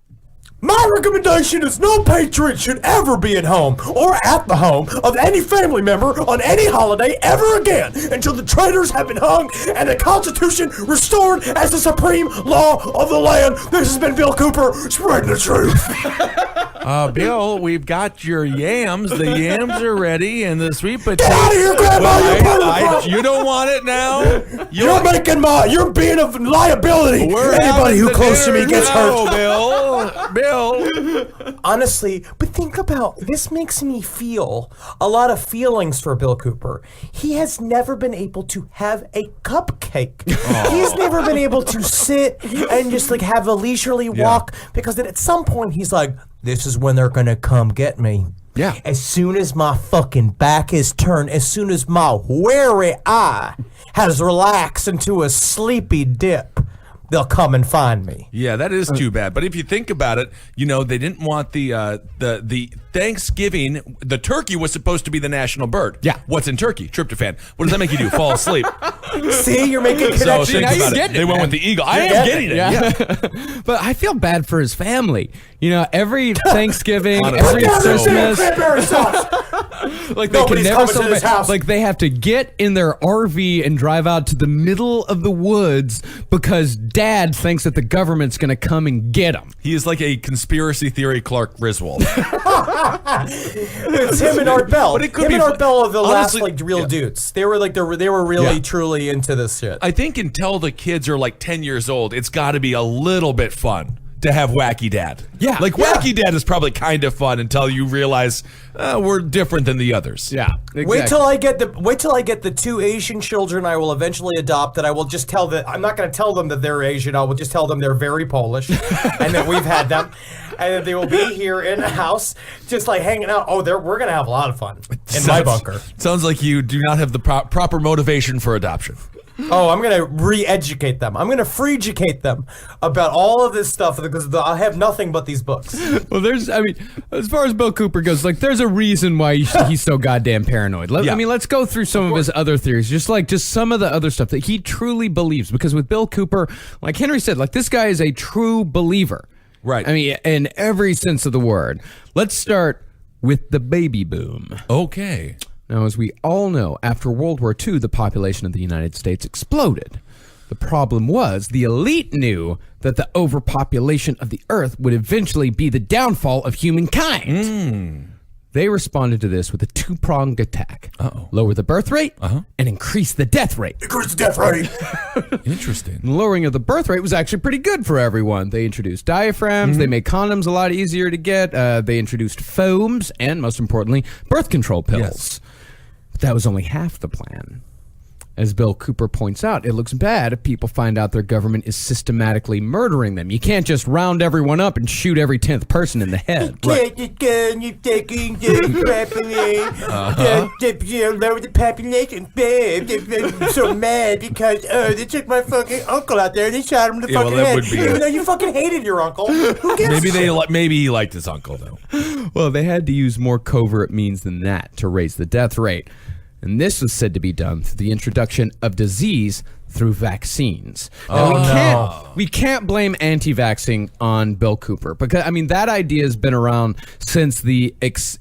My recommendation is no patriot should ever be at home or at the home of any family member on any holiday ever again until the traitors have been hung and the Constitution restored as the supreme law of the land. This has been Bill Cooper, spreading the truth. Bill, we've got your yams. The yams are ready, and the sweet potato. Get out of here, Grandma! You don't want it now. You're being a liability. Anybody who close to me gets hurt. Bill. Honestly, but think about, this makes me feel a lot of feelings for Bill Cooper. He has never been able to have a cupcake. He's never been able to sit and just like have a leisurely walk, because at some point he's like, this is when they're gonna come get me. Yeah. As soon as my fucking back is turned, as soon as my weary eye has relaxed into a sleepy dip, they'll come and find me. Yeah, that is too bad. But if you think about it, they didn't want the Thanksgiving. The turkey was supposed to be the national bird. Yeah. What's in turkey? Tryptophan. What does that make you do? Fall asleep. See, you're making So connections. think now you're about getting it. They it, went man. with the eagle. I am getting it. Yeah. But I feel bad for his family. Every Thanksgiving, Honestly, every so- Christmas. Cranberry sauce. Like they Nobody's can never coming to celebrate. this house. Like they have to get in their RV and drive out to the middle of the woods because Dad thinks that the government's going to come and get them. He is like a conspiracy theory Clark Griswold. It's him and Art Bell. But it could him be and Art Bell are the honestly, last like real yeah. dudes. They were like they were really Yeah. truly into this shit. I think until the kids are like 10 years old, it's got to be a little bit fun to have Wacky Dad. Yeah. Like Wacky Dad is probably kind of fun until you realize we're different than the others. Yeah. Exactly. Wait till I get the 2 Asian children I will eventually adopt. That I will just tell that I'm not going to tell them that they're Asian. I will just tell them they're very Polish, and that we've had them, and that they will be here in the house, just like hanging out. Oh, we're going to have a lot of fun in my bunker. Sounds like you do not have the proper motivation for adoption. Oh, I'm going to re-educate them. I'm going to free-educate them about all of this stuff because I have nothing but these books. Well, as far as Bill Cooper goes, like, there's a reason why he's so goddamn paranoid. Yeah. I mean, let's go through some of his other theories, just some of the other stuff that he truly believes. Because with Bill Cooper, like Henry said, like, this guy is a true believer. Right. I mean, in every sense of the word. Let's start with the baby boom. Okay. Now, as we all know, after World War II, the population of the United States exploded. The problem was the elite knew that the overpopulation of the Earth would eventually be the downfall of humankind. They responded to this with a two-pronged attack. Lower the birth rate and increase the death rate. Increase the death rate. Interesting. The lowering of the birth rate was actually pretty good for everyone. They introduced diaphragms. They made condoms a lot easier to get. They introduced foams and, most importantly, birth control pills. Yes. But that was only half the plan. As Bill Cooper points out, it looks bad if people find out their government is systematically murdering them. You can't just round everyone up and shoot every 10th person in the head. Take the gun, you're taking the population. Lower the population, babe. I'm so mad because they took my fucking uncle out there and they shot him in the Yeah, well, fucking that head. would be Even it. though you fucking hated your uncle. Who gives Maybe he liked his uncle though. Well, they had to use more covert means than that to raise the death rate. And this was said to be done through the introduction of disease through vaccines. Now, we can't blame anti-vaxxing on Bill Cooper because, I mean, that idea has been around since the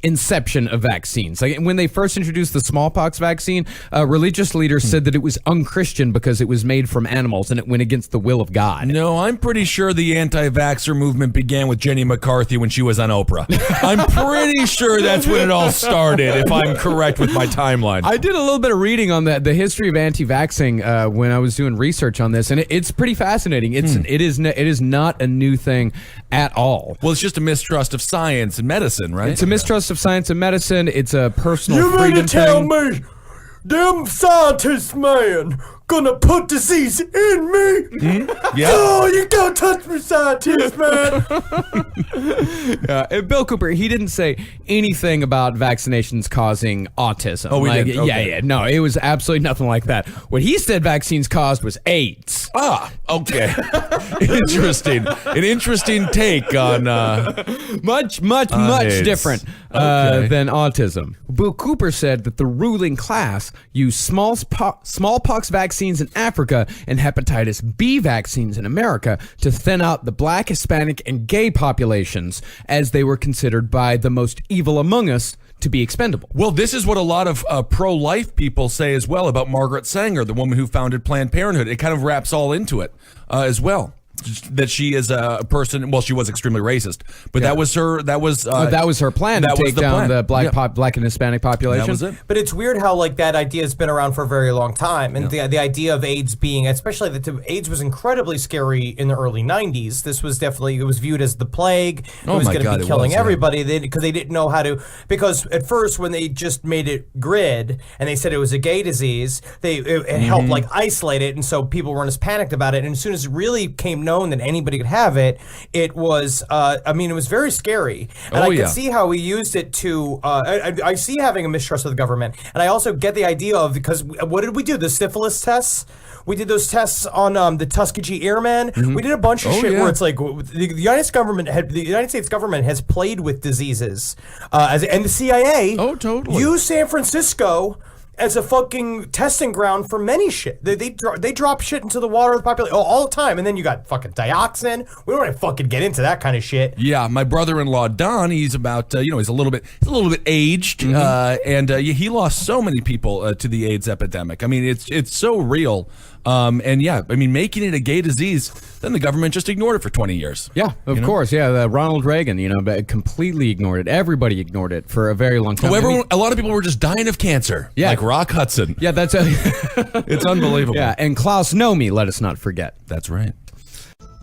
inception of vaccines. Like when they first introduced the smallpox vaccine, religious leaders said that it was unchristian because it was made from animals and it went against the will of God. No, I'm pretty sure the anti-vaxxer movement began with Jenny McCarthy when she was on Oprah. I'm pretty sure that's when it all started, if I'm correct with my timeline. I did a little bit of reading on the history of anti-vaxxing when I was doing research on this, and it's pretty fascinating. It is not a new thing at all. Well, it's just a mistrust of science and medicine, right? It's a mistrust of science and medicine. It's a personal You mean freedom to tell thing. me them scientists, man, gonna put disease in me? Yeah. Oh, you don't touch me, scientists, man. Bill Cooper, he didn't say anything about vaccinations causing autism. Oh, we didn't? Okay. Yeah. No, it was absolutely nothing like that. What he said vaccines caused was AIDS. Ah, okay. Interesting. An interesting take on. Much AIDS. different Okay. than autism. Bill Cooper said that the ruling class used smallpox vaccines in Africa and hepatitis B vaccines in America to thin out the black, Hispanic, and gay populations as they were considered by the most evil among us to be expendable. Well, this is what a lot of pro-life people say as well about Margaret Sanger, the woman who founded Planned Parenthood. It kind of wraps all into it as well. That she is a person. Well, she was extremely racist, but that was her. That was her plan to that was take the down plan. the black Yeah. black and Hispanic population. That was it. But it's weird how like that idea has been around for a very long time, and the idea of AIDS being, especially that AIDS was incredibly scary in the early '90s. This was definitely, it was viewed as the plague. It Oh was my going God, to be it killing was, yeah. everybody because they didn't know how to. Because at first, when they just made it GRID and they said it was a gay disease, it helped like isolate it, and so people weren't as panicked about it. And as soon as it really came known that anybody could have it, it was it was very scary, and I could see how we used it to I see having a mistrust of the government, and I also get the idea of, because what did we do, the syphilis tests? We did those tests on the Tuskegee Airmen. We did a bunch of shit where it's like the United States government has played with diseases, and the CIA totally used San Francisco as a fucking testing ground for many shit. They drop shit into the water of the population all the time, and then you got fucking dioxin. We don't want to fucking get into that kind of shit. Yeah, my brother-in-law Don, he's about he's a little bit aged, and he lost so many people to the AIDS epidemic. I mean, it's so real. And yeah, I mean, making it a gay disease, then the government just ignored it for 20 years. Yeah, of course. Yeah, Ronald Reagan, completely ignored it. Everybody ignored it for a very long time. A lot of people were just dying of cancer. Yeah. Like Rock Hudson. Yeah, that's It's unbelievable. Yeah, and Klaus Nomi, let us not forget. That's right.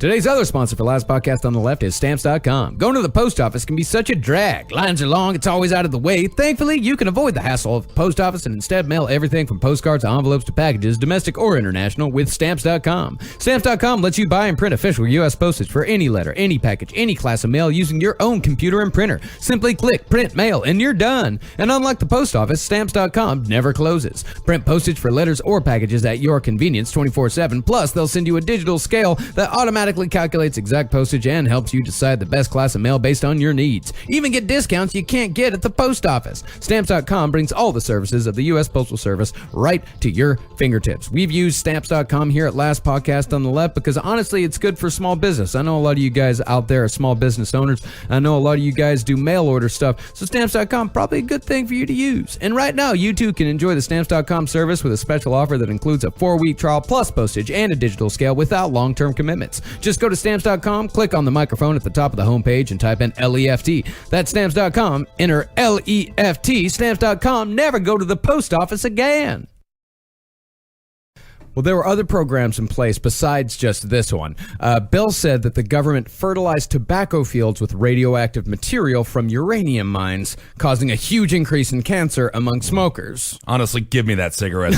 Today's other sponsor for Last Podcast on the Left is Stamps.com. Going to the post office can be such a drag. Lines are long, it's always out of the way. Thankfully, you can avoid the hassle of the post office and instead mail everything from postcards to envelopes to packages, domestic or international, with Stamps.com. Stamps.com lets you buy and print official U.S. postage for any letter, any package, any class of mail using your own computer and printer. Simply click, print, mail, and you're done. And unlike the post office, Stamps.com never closes. Print postage for letters or packages at your convenience 24/7. Plus, they'll send you a digital scale that automatically calculates exact postage and helps you decide the best class of mail based on your needs. Even get discounts you can't get at the post office. Stamps.com brings all the services of the U.S. Postal Service right to your fingertips. We've used Stamps.com here at Last Podcast on the Left because honestly, it's good for small business. I know a lot of you guys out there are small business owners. I know a lot of you guys do mail order stuff. So Stamps.com, probably a good thing for you to use. And right now, you too can enjoy the Stamps.com service with a special offer that includes a 4-week trial plus postage and a digital scale without long-term commitments. Just go to Stamps.com, click on the microphone at the top of the homepage and type in LEFT. That's Stamps.com. Enter LEFT. Stamps.com. Never go to the post office again. Well, there were other programs in place besides just this one. Bill said that the government fertilized tobacco fields with radioactive material from uranium mines, causing a huge increase in cancer among smokers. Honestly, give me that cigarette.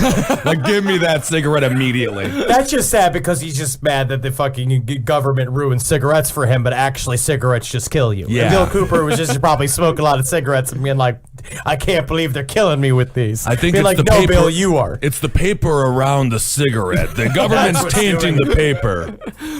Like, give me that cigarette immediately. That's just sad because he's just mad that the fucking government ruined cigarettes for him, but actually cigarettes just kill you. Yeah. And Bill Cooper was just probably smoking a lot of cigarettes and being like, I can't believe they're killing me with these. I think being it's like, the no, paper, Bill, you are. It's the paper around the cigarette. The government's what's tainting doing the paper.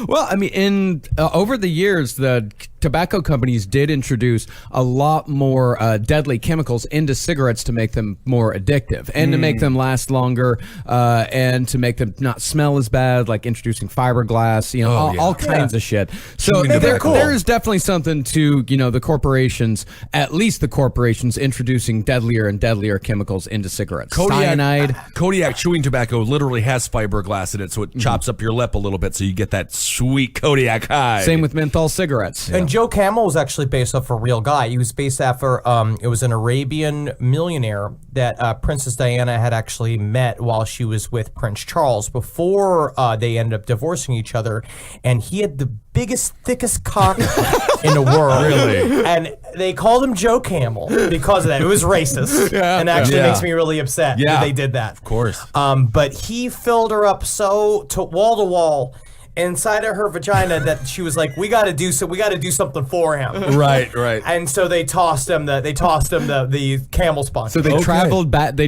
Well, I mean, over the years, the tobacco companies did introduce a lot more deadly chemicals into cigarettes to make them more addictive and to make them last longer and to make them not smell as bad, like introducing fiberglass, all kinds of shit. So there is definitely something to, the corporations, at least the corporations, introducing deadlier and deadlier chemicals into cigarettes. Cyanide. Kodiak chewing tobacco literally has fiberglass in it, so it chops up your lip a little bit so you get that sweet Kodiak high. Same with menthol cigarettes. And Joe Camel was actually based off a real guy. He was based after, it was an Arabian millionaire that Princess Diana had actually met while she was with Prince Charles before they ended up divorcing each other. And he had the biggest, thickest cock in the world. Really? And they called him Joe Camel because of that. It was racist. And actually makes me really upset that they did that. Of course. But he filled her up so to wall inside of her vagina that she was like, we got to do something for him. Right. And so they tossed him the camel sponge. So they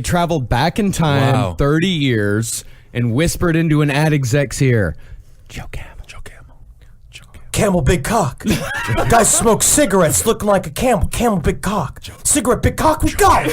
traveled back in time 30 years and whispered into an ad exec's ear, Joe Camel. Camel big cock. Guys smoke cigarettes looking like a camel. Camel big cock. Cigarette big cock, we got it.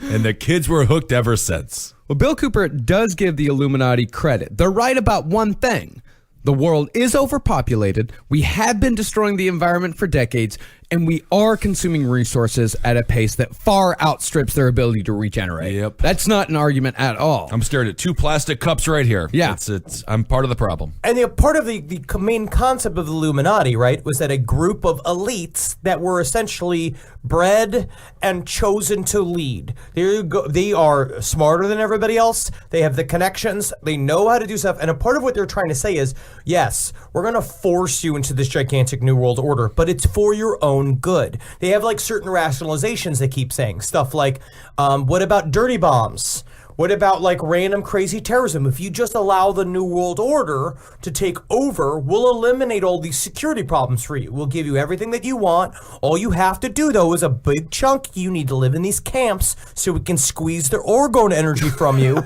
And the kids were hooked ever since. Well, Bill Cooper does give the Illuminati credit. They're right about one thing. The world is overpopulated. We have been destroying the environment for decades, and we are consuming resources at a pace that far outstrips their ability to regenerate. Yep. That's not an argument at all. I'm staring at 2 plastic cups right here. Yeah. I'm part of the problem. And part of the main concept of the Illuminati, right, was that a group of elites that were essentially bred and chosen to lead. They are smarter than everybody else. They have the connections. They know how to do stuff. And a part of what they're trying to say is, yes, we're going to force you into this gigantic new world order, but it's for your own good. They have like certain rationalizations they keep saying. Stuff like, what about dirty bombs? What about like random crazy terrorism? If you just allow the New World Order to take over, we'll eliminate all these security problems for you. We'll give you everything that you want. All you have to do, though, is a big chunk. You need to live in these camps so we can squeeze their orgone energy from you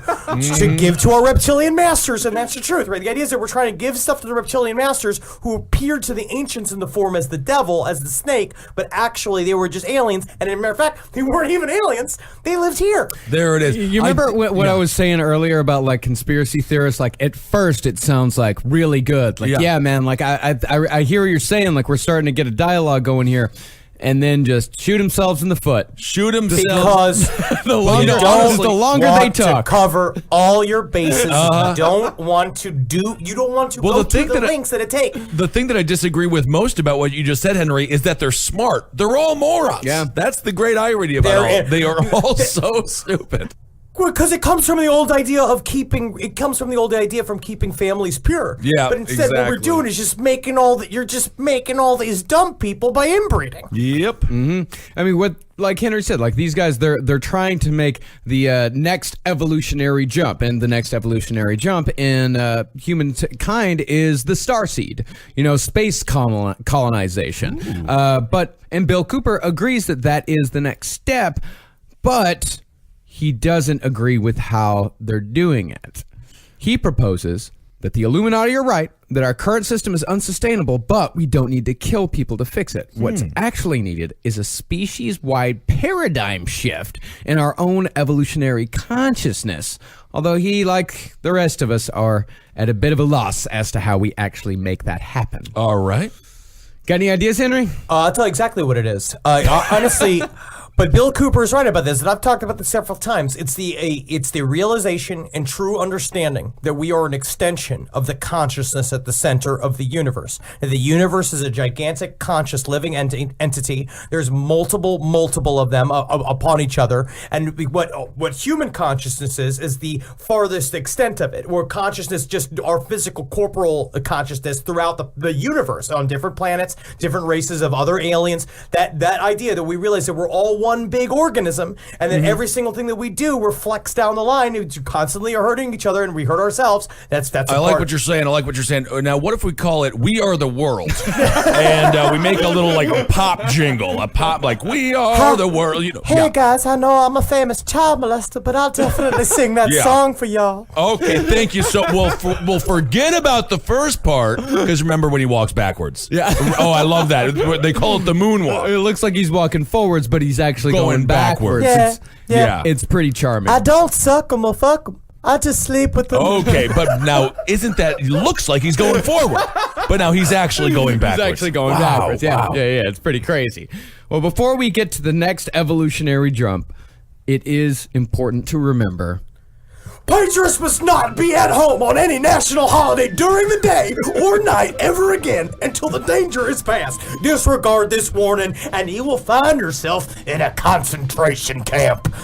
to give to our reptilian masters. And that's the truth, right? The idea is that we're trying to give stuff to the reptilian masters who appeared to the ancients in the form as the devil, as the snake, but actually they were just aliens. And as a matter of fact, they weren't even aliens. They lived here. There it is. You remember what I was saying earlier about like conspiracy theorists? Like at first it sounds like really good. Like yeah man, like I hear what you're saying. Like we're starting to get a dialogue going here, and then just shoot themselves in the foot. Shoot themselves Because the longer, you they want talk. to cover all your bases. You don't want to go to the links that it takes. The thing that I disagree with most about what you just said, Henry, is that they're smart. They're all morons. Yeah. That's the great irony about it. They are all so stupid. Because it comes from the old idea of keeping families pure. Yeah, but instead what we're exactly. doing is just you're just making all these dumb people by inbreeding. Yep. I mean, what like Henry said, like these guys, they're trying to make the next evolutionary jump, and the next evolutionary jump in humankind is the starseed, space colonization. And Bill Cooper agrees that is the next step, but he doesn't agree with how they're doing it. He proposes that the Illuminati are right, that our current system is unsustainable, but we don't need to kill people to fix it. What's actually needed is a species-wide paradigm shift in our own evolutionary consciousness, although he, like the rest of us, are at a bit of a loss as to how we actually make that happen. All right. Got any ideas, Henry? I'll tell you exactly what it is. Honestly, but Bill Cooper is right about this, and I've talked about this several times. It's the realization and true understanding that we are an extension of the consciousness at the center of the universe. And the universe is a gigantic, conscious, living entity. There's multiple of them upon each other. And what human consciousness is the farthest extent of it, or consciousness, just our physical, corporal consciousness throughout the universe, on different planets, different races of other aliens. That idea that we realize that we're all one big organism, and then every single thing that we do reflects down the line. You constantly are hurting each other, and we hurt ourselves. That's. I like what you're saying. Now, what if we call it "We Are the World," and we make a little like pop jingle, a pop like "We Are the World." Hey guys, I know I'm a famous child molester, but I'll definitely sing that song for y'all. Okay, thank you. So we'll forget about the first part, because remember when he walks backwards. Yeah. Oh, I love that. They call it the moonwalk. It looks like he's walking forwards, but he's actually going backwards. Yeah. It's pretty charming. I don't suck 'em or fuck 'em. I just sleep with them. Okay, but now isn't that? It looks like he's going forward, but now he's actually going backwards. He's actually going Wow, backwards. Yeah, wow. yeah. It's pretty crazy. Well, before we get to the next evolutionary jump, it is important to remember. Patriots must not be at home on any national holiday during the day or night ever again until the danger is past. Disregard this warning and you will find yourself in a concentration camp.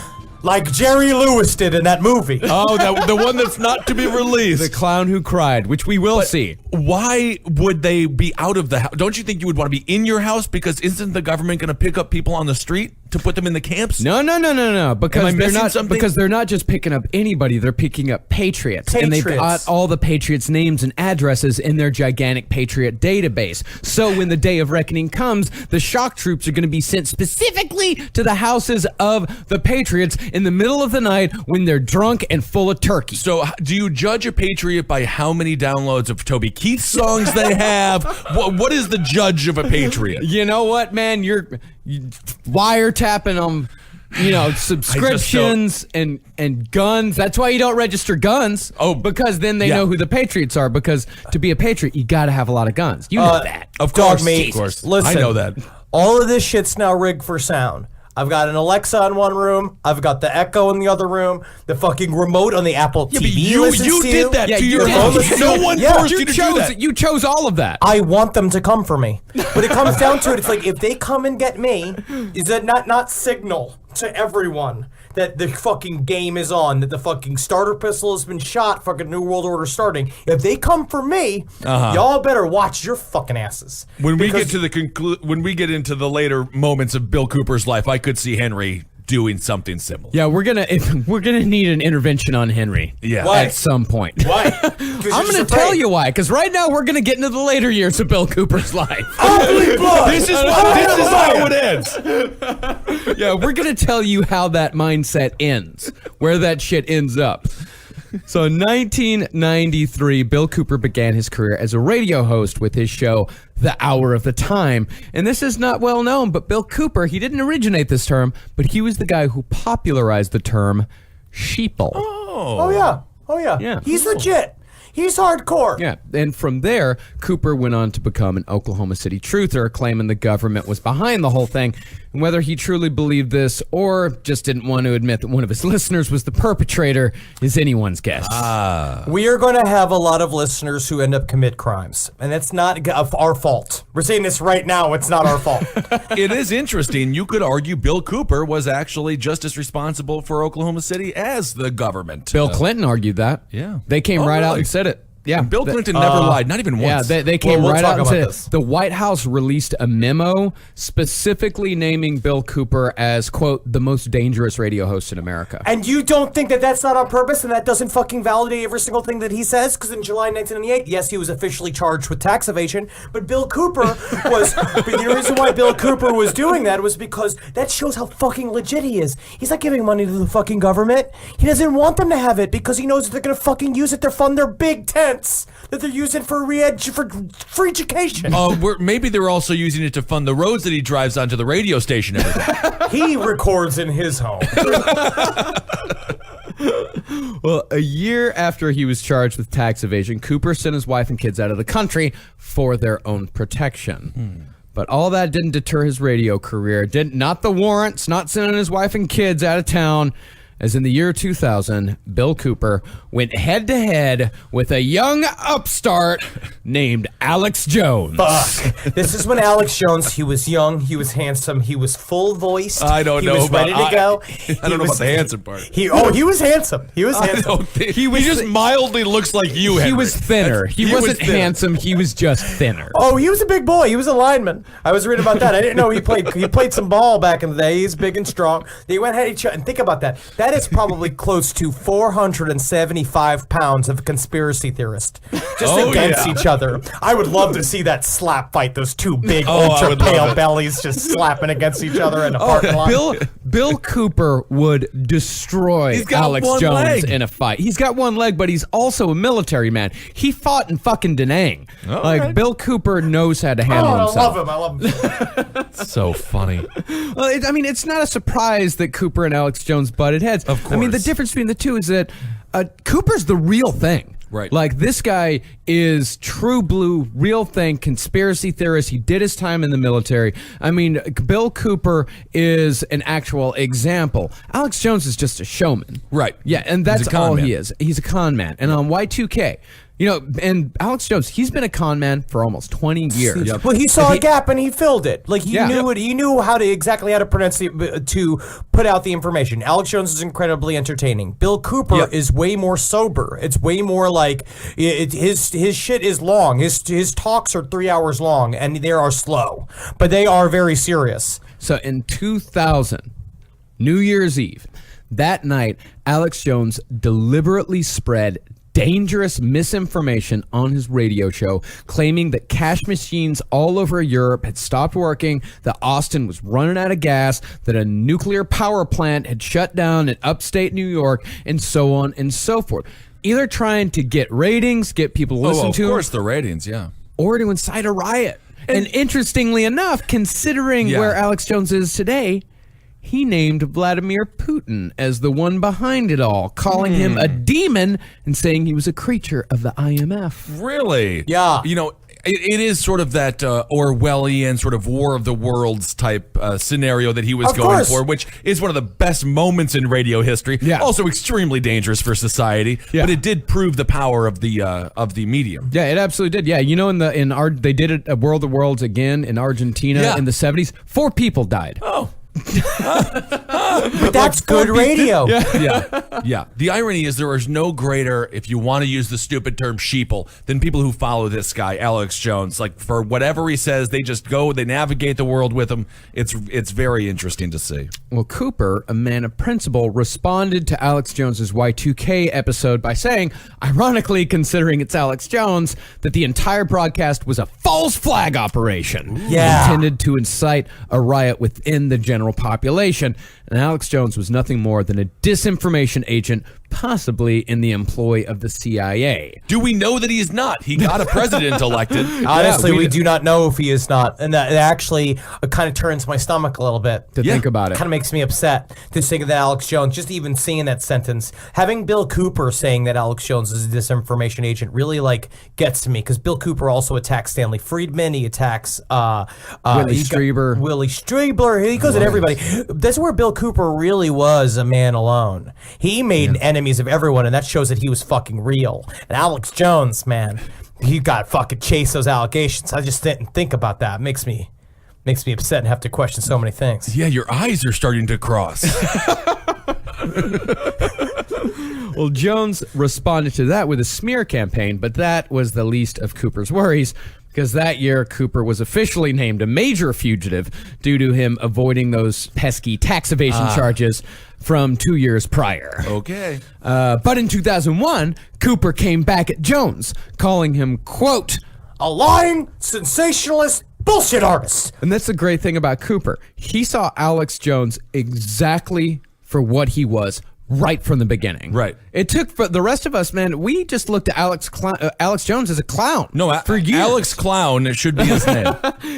Like Jerry Lewis did in that movie. Oh, the one that's not to be released. The Clown Who Cried, which we will see. Why would they be out of the house? Don't you think you would want to be in your house? Because isn't the government going to pick up people on the street to put them in the camps? No. Because Am I they're missing not. something? Because they're not just picking up anybody. They're picking up patriots, and they've got all the patriots' names and addresses in their gigantic patriot database. So when the day of reckoning comes, the shock troops are going to be sent specifically to the houses of the patriots in the middle of the night when they're drunk and full of turkey. So do you judge a patriot by how many downloads of Toby Keith songs they have? What is the judge of a patriot? You know what, man? You're wiretapping them. Subscriptions and guns. That's why you don't register guns. Oh, because then they know who the patriots are. Because to be a patriot, you got to have a lot of guns. You know that. Of course, Dog meat. of course. Listen, I know that. All of this shit's now rigged for sound. I've got an Alexa in one room. I've got the Echo in the other room. The fucking remote on the Apple TV listens you to did that Yeah, to you your did. phone. No one forced you to do that. You chose all of that. I want them to come for me. But it comes down to it. It's like, if they come and get me, is it not signal to everyone that the fucking game is on, that the fucking starter pistol has been shot, fucking New World Order starting. If they come for me, y'all better watch your fucking asses. When we get to when we get into the later moments of Bill Cooper's life, I could see Henry doing something similar. Yeah, we're gonna need an intervention on Henry. Yeah. Why? At some point. Why? I'm going to tell you why, because right now we're going to get into the later years of Bill Cooper's life. This is how it ends. Yeah, we're going to tell you how that mindset ends, where that shit ends up. So in 1993, Bill Cooper began his career as a radio host with his show, The Hour of the Time. And this is not well known, but Bill Cooper, he didn't originate this term, but he was the guy who popularized the term sheeple. Oh yeah. Yeah. He's legit. He's hardcore. Yeah, and from there, Cooper went on to become an Oklahoma City truther, claiming the government was behind the whole thing. And whether he truly believed this or just didn't want to admit that one of his listeners was the perpetrator is anyone's guess. We are going to have a lot of listeners who end up commit crimes, and that's not our fault. We're saying this right now. It's not our fault. It is interesting. You could argue Bill Cooper was actually just as responsible for Oklahoma City as the government. Bill Clinton argued that. Yeah. They came Oh, right out really? and said it. Yeah, Bill Clinton never lied, not even once. Yeah, they came We'll right talk out and about said this. it. The White House released a memo specifically naming Bill Cooper as, quote, the most dangerous radio host in America. And you don't think that that's not on purpose and that doesn't fucking validate every single thing that he says? Because in July 1998, yes, he was officially charged with tax evasion, but Bill Cooper was... But the reason why Bill Cooper was doing that was because that shows how fucking legit he is. He's not giving money to the fucking government. He doesn't want them to have it because he knows that they're going to fucking use it to fund their big tents that they're using for free education. Maybe they're also using it to fund the roads that he drives onto the radio station every day. He records in his home. Well, a year after he was charged with tax evasion, Cooper sent his wife and kids out of the country for their own protection. But all that didn't deter his radio career. Not the warrants, not sending his wife and kids out of town. As in the year 2000, Bill Cooper went head-to-head with a young upstart named Alex Jones. Fuck. This is when Alex Jones, he was young, he was handsome, he was full-voiced. I don't know He was about- ready to go. I don't know about the handsome part. He was handsome. He was handsome. He just mildly looks like you, Henry. He was thinner. He was wasn't thinner. handsome. He was just thinner. Oh, he was a big boy. He was a lineman. I was reading about that. I didn't know he played some ball back in the day. He's big and strong. They went head each other. And think about that. That is probably close to 475 pounds of conspiracy theorist just against each other. I would love to see that slap fight. Those two big I ultra would love pale it. bellies just slapping against each other in a parking lot. Bill Cooper would destroy He's got Alex one Jones leg. in a fight. He's got one leg, but he's also a military man. He fought in fucking Da Nang. right. Bill Cooper knows how to handle Oh, I himself. love him. I love him. so funny. Well, it's not a surprise that Cooper and Alex Jones butted heads. Of I mean, the course. difference between the two is that Cooper's the real thing. Right. Like, this guy is true blue, real thing, conspiracy theorist. He did his time in the military. I mean, Bill Cooper is an actual example. Alex Jones is just a showman. Right. Yeah, and He's that's a con all man. he is. He's a con man. And on Y2K, and Alex Jones, he's been a con man for almost 20 years. Well, he saw a gap and he filled it. Like he Yeah. knew it. He knew exactly how to pronounce it, to put out the information. Alex Jones is incredibly entertaining. Bill Cooper is way more sober. It's way more like his shit is long. His talks are 3 hours long and they are slow, but they are very serious. So in 2000, New Year's Eve, that night, Alex Jones deliberately spread dangerous misinformation on his radio show, claiming that cash machines all over Europe had stopped working, that Austin was running out of gas, that a nuclear power plant had shut down in upstate New York, and so on and so forth. Either trying to get ratings, get people to listen of to him, course, the ratings, yeah. or to incite a riot. And interestingly enough, considering Yeah. where Alex Jones is today, he named Vladimir Putin as the one behind it all, calling him a demon and saying he was a creature of the IMF. Really? Yeah. You know, it is sort of that Orwellian sort of War of the Worlds type scenario that he was Of going course. for, which is one of the best moments in radio history. Yeah. Also extremely dangerous for society, Yeah. but it did prove the power of the medium. Yeah, it absolutely did. Yeah, you know, they did it at World of Worlds again in Argentina Yeah. in the 70s. 4 people died. Oh. But that's good radio. Yeah. The irony is there is no greater, if you want to use the stupid term sheeple, than people who follow this guy, Alex Jones. Like, for whatever he says, they just go, they navigate the world with him. It's very interesting to see. Well, Cooper, a man of principle, responded to Alex Jones's Y2K episode by saying, ironically considering it's Alex Jones, that the entire broadcast was a false flag operation intended to incite a riot within the general population. And Alex Jones was nothing more than a disinformation agent, possibly in the employ of the CIA. Do we know that he's not? He got a president elected. Honestly, we do not know if he is not. And that actually kind of turns my stomach a little bit. To think about it. Kind of makes me upset to think that Alex Jones, just even seeing that sentence, having Bill Cooper saying that Alex Jones is a disinformation agent really gets to me, because Bill Cooper also attacks Stanley Friedman. He attacks Willie Strieber. He goes at everybody. That's where Bill Cooper really was a man alone. He made enemies of everyone, and that shows that he was fucking real. And Alex Jones, man, he got fucking chased those allegations. I just didn't think about that. Makes me upset and have to question so many things. Yeah, your eyes are starting to cross. Well, Jones responded to that with a smear campaign, but that was the least of Cooper's worries, because that year Cooper was officially named a major fugitive due to him avoiding those pesky tax evasion charges from 2 years prior. Okay. But in 2001, Cooper came back at Jones, calling him, quote, a lying, sensationalist, bullshit artist. and that's the great thing about Cooper. He saw Alex Jones exactly for what he was right from the beginning. Right. It took for the rest of us, man, we just looked at Alex Jones as a clown. No, for years. Alex Clown, it should be his name.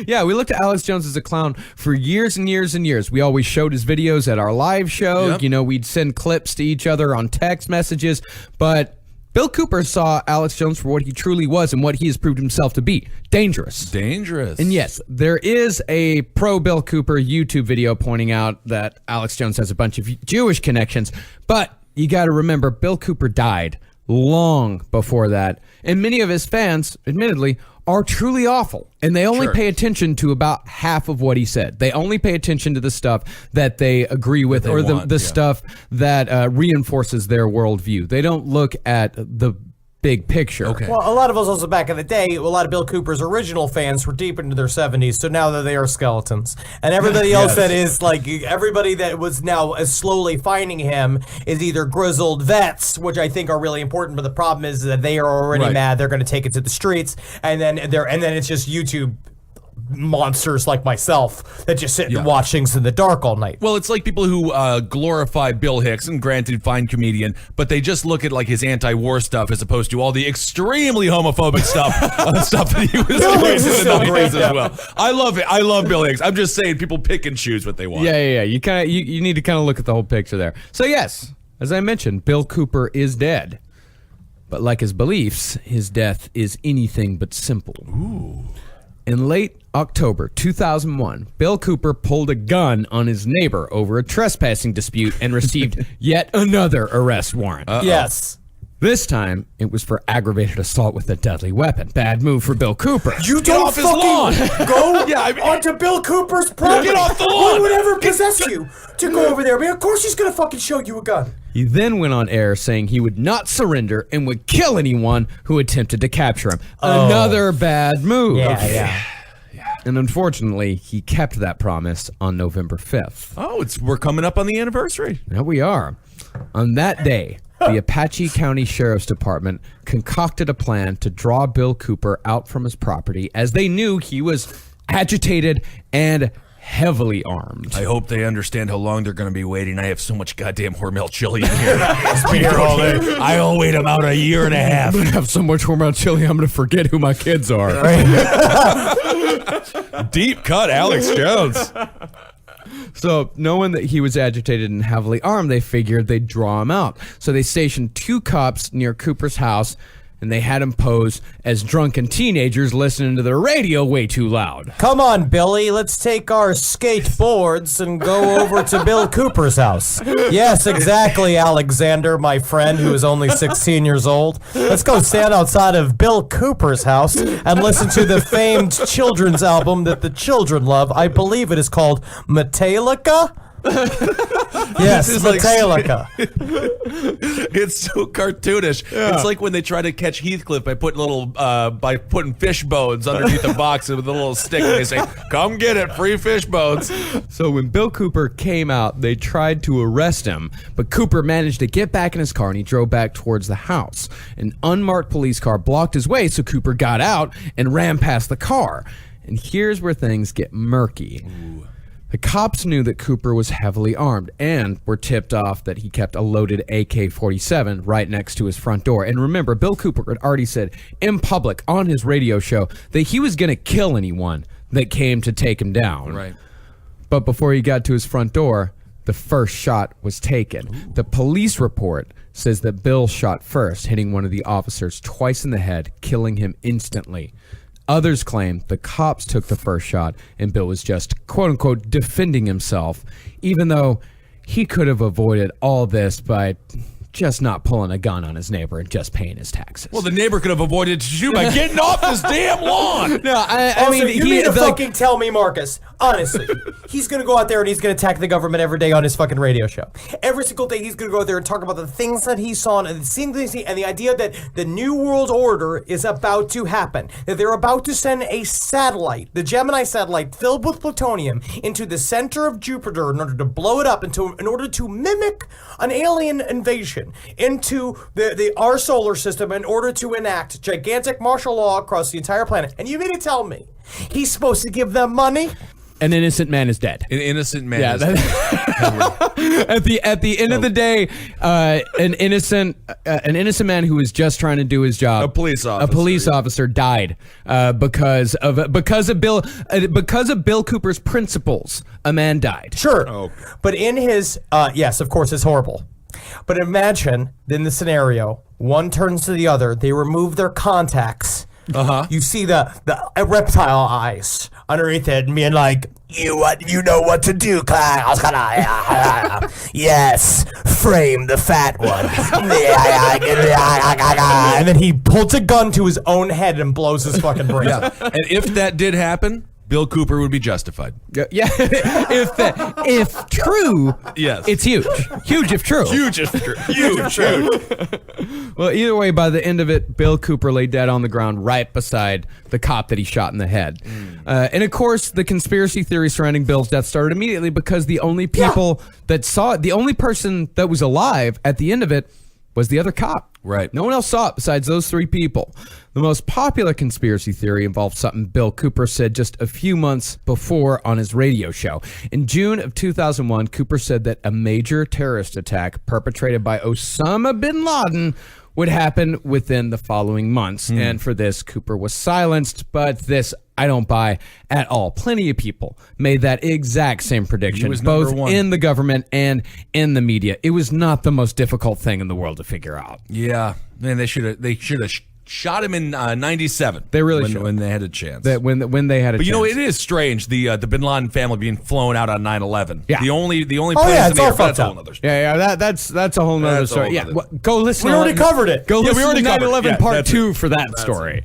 Yeah, we looked at Alex Jones as a clown for years and years and years. We always showed his videos at our live show. Yep. You know, we'd send clips to each other on text messages. But Bill Cooper saw Alex Jones for what he truly was and what he has proved himself to be. Dangerous. Dangerous. And yes, there is a pro Bill Cooper YouTube video pointing out that Alex Jones has a bunch of Jewish connections, but you got to remember Bill Cooper died long before that, and many of his fans, admittedly, are truly awful, and they only pay attention to about half of what he said. They only pay attention to the stuff that they agree with, They or want, the stuff that reinforces their worldview. They don't look at the big picture. Okay. Well, a lot of us also back in the day, a lot of Bill Cooper's original fans were deep into their 70s, so now that they are skeletons. And everybody else that is, everybody that was now slowly finding him is either grizzled vets, which I think are really important, but the problem is that they are already mad, they're going to take it to the streets, and then it's just YouTube monsters like myself that just sit and watch things in the dark all night. Well, it's like people who glorify Bill Hicks, and granted, fine comedian, but they just look at his anti-war stuff as opposed to all the extremely homophobic stuff that he was doing in the 90s as well. I love it. I love Bill Hicks. I'm just saying, people pick and choose what they want. Yeah. You need to kind of look at the whole picture there. So yes, as I mentioned, Bill Cooper is dead. But like his beliefs, his death is anything but simple. Ooh. In late October 2001, Bill Cooper pulled a gun on his neighbor over a trespassing dispute and received yet another arrest warrant. Yes. This time, it was for aggravated assault with a deadly weapon. Bad move for Bill Cooper. You Get don't off his fucking lawn. go Yeah, onto Bill Cooper's property. Get off the lawn. What would ever possess you to go over there? I mean, of course he's going to fucking show you a gun. He then went on air saying he would not surrender and would kill anyone who attempted to capture him. Another bad move. Yeah. And unfortunately, he kept that promise on November 5th. Oh, we're coming up on the anniversary. Now we are. On that day, the Apache County Sheriff's Department concocted a plan to draw Bill Cooper out from his property, as they knew he was agitated and heavily armed. I hope they understand how long they're going to be waiting. I have so much goddamn Hormel chili in here. It's been here all day. I'll wait about a year and a half. I'm going to have so much Hormel chili, I'm going to forget who my kids are. Deep cut, Alex Jones. So, knowing that he was agitated and heavily armed, they figured they'd draw him out. So they stationed 2 cops near Cooper's house, and they had him pose as drunken teenagers listening to the radio way too loud. Come on, Billy, let's take our skateboards and go over to Bill Cooper's house. Yes, exactly, Alexander, my friend, who is only 16 years old. Let's go stand outside of Bill Cooper's house and listen to the famed children's album that the children love. I believe it is called Metallica. Yes, This is like- Metallica. It's so cartoonish. It's like when they try to catch Heathcliff by putting fish bones underneath the box with a little stick, and they say, "Come get it, free fish bones." So when Bill Cooper came out, they tried to arrest him, but Cooper managed to get back in his car and he drove back towards the house. An unmarked police car blocked his way, so Cooper got out and ran past the car. And here's where things get murky. The cops knew that Cooper was heavily armed and were tipped off that he kept a loaded AK-47 right next to his front door. And remember, Bill Cooper had already said in public on his radio show that he was going to kill anyone that came to take him down. Right. But before he got to his front door, the first shot was taken. The police report says that Bill shot first, hitting one of the officers twice in the head, killing him instantly. Others claim the cops took the first shot and Bill was just, quote unquote, defending himself, even though he could have avoided all this by just not pulling a gun on his neighbor and just paying his taxes. Well, the neighbor could have avoided it too by getting off this damn lawn. no, I Also, mean, you mean to fucking tell me, Marcus, honestly, he's going to go out there and he's going to attack the government every day on his fucking radio show. Every single day he's going to go out there and talk about the things that he saw and the things and the idea that the New World Order is about to happen. That they're about to send a satellite, the Gemini satellite, filled with plutonium into the center of Jupiter in order to blow it up, in order to mimic an alien invasion into our solar system in order to enact gigantic martial law across the entire planet. And you mean to tell me he's supposed to give them money? An innocent man is dead. An innocent man. Yeah, is at the end of the day, an innocent man who was just trying to do his job, A police officer died because of Bill Cooper's principles. A man died. Sure. Oh. But in his, yes, of course, it's horrible. But imagine in the scenario, one turns to the other, they remove their contacts. You see the reptile eyes underneath it, and being like, you know what to do, Klaus. Yes, frame the fat one. And then he pulls a gun to his own head and blows his fucking brains out. And if that did happen, Bill Cooper would be justified. Yeah, if true, Yes. it's huge if true. Huge if true. Huge. Well, either way, by the end of it, Bill Cooper lay dead on the ground right beside the cop that he shot in the head. And of course, the conspiracy theory surrounding Bill's death started immediately because the only people that saw it, the only person that was alive at the end of it was the other cop. Right. No one else saw it besides those three people. The most popular conspiracy theory involved something Bill Cooper said just a few months before on his radio show. In June of 2001, Cooper said that a major terrorist attack perpetrated by Osama bin Laden would happen within the following months. And for this, Cooper was silenced, but this I don't buy at all. Plenty of people made that exact same prediction, was both number one. in the government and in the media. It was not the most difficult thing in the world to figure out. Yeah. Man, they should have shot him in 97. They really should. when they had a chance. That when they had a But you know, chance. it is strange, the Bin Laden family being flown out on 9/11. Yeah. The only Oh, place yeah, in it's the all air, but that's fucked a up. whole nother story. Yeah, that's a whole nother That's a story. whole Yeah, nother- well, go listen. We already covered it. Go Yeah, we listen already to covered it. 9/11 Yeah, Part that's 2 it. for that story.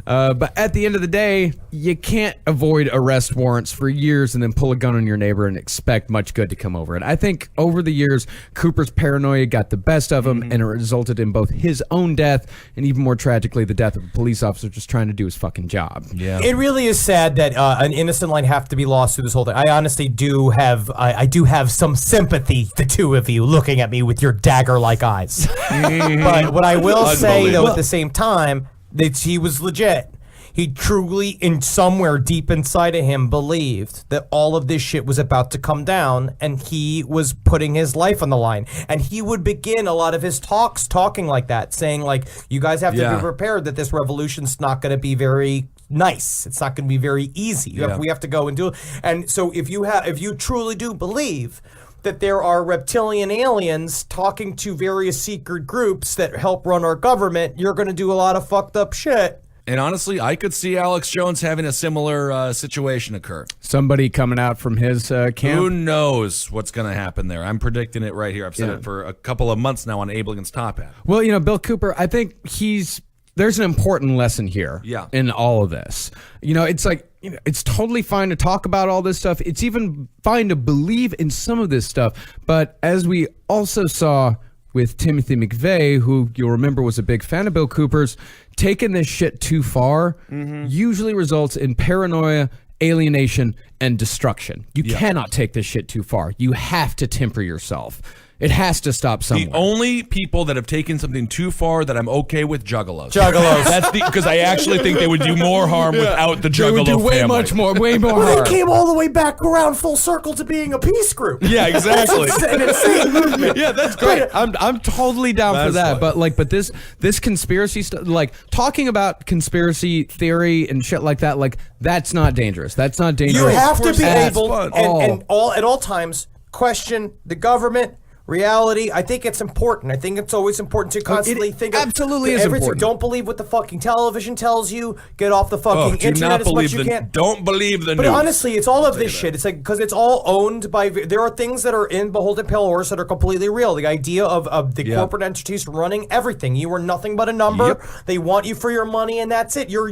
But at the end of the day, you can't avoid arrest warrants for years and then pull a gun on your neighbor and expect much good to come over it. I think over the years, Cooper's paranoia got the best of him, and it resulted in both his own death and even more tragically, the death of a police officer just trying to do his fucking job. Yeah. It really is sad that an innocent life have to be lost through this whole thing. I honestly do have, I do have some sympathy, the two of you, looking at me with your dagger-like eyes. But what I will say, though, at the same time, that he was legit. He truly, in somewhere deep inside of him, believed that all of this shit was about to come down, and he was putting his life on the line. And he would begin a lot of his talks talking like that, saying like, "You guys have to Yeah. be prepared that this revolution's not going to be very nice. It's not going to be very easy. We have to go and do it." And so, if you truly do believe that there are reptilian aliens talking to various secret groups that help run our government, you're going to do a lot of fucked up shit. And honestly, I could see Alex Jones having a similar situation occur. Somebody coming out from his Who camp. knows what's going to happen there? I'm predicting it right here. I've said Yeah. it for a couple of months now on Abe Lincoln's Top Hat. Well, Bill Cooper, I think he's there's an important lesson here Yeah. in all of this. It's like, it's totally fine to talk about all this stuff. It's even fine to believe in some of this stuff. But as we also saw with Timothy McVeigh, who you'll remember was a big fan of Bill Cooper's, taking this shit too far usually results in paranoia, alienation, and destruction. You cannot take this shit too far. You have to temper yourself. It has to stop somewhere. The only people that have taken something too far that I'm okay with, juggalos. Juggalos. That's because I actually think they would do more harm without the They juggalo would do way family. much more, way more Well, harm. they came all the way back around full circle to being a peace group. Yeah, exactly. That's an insane movement. Yeah, that's great. I'm totally down for That's that. funny. But this conspiracy stuff, like talking about conspiracy theory and shit like that, like that's not dangerous. That's not dangerous. You have to be at able fun. and at all times question the government. Reality, I think it's important. I think it's always important to constantly think of absolutely is everything. important. Don't believe what the fucking television tells you. Get off the fucking Do internet not as much believe as you the. can. Don't believe the But news. honestly, it's all of this shit. It's like because it's all owned by. There are things that are in Beholden Pale Horse that are completely real. The idea of the corporate entities running everything. You are nothing but a number. Yep. They want you for your money, and that's it. You're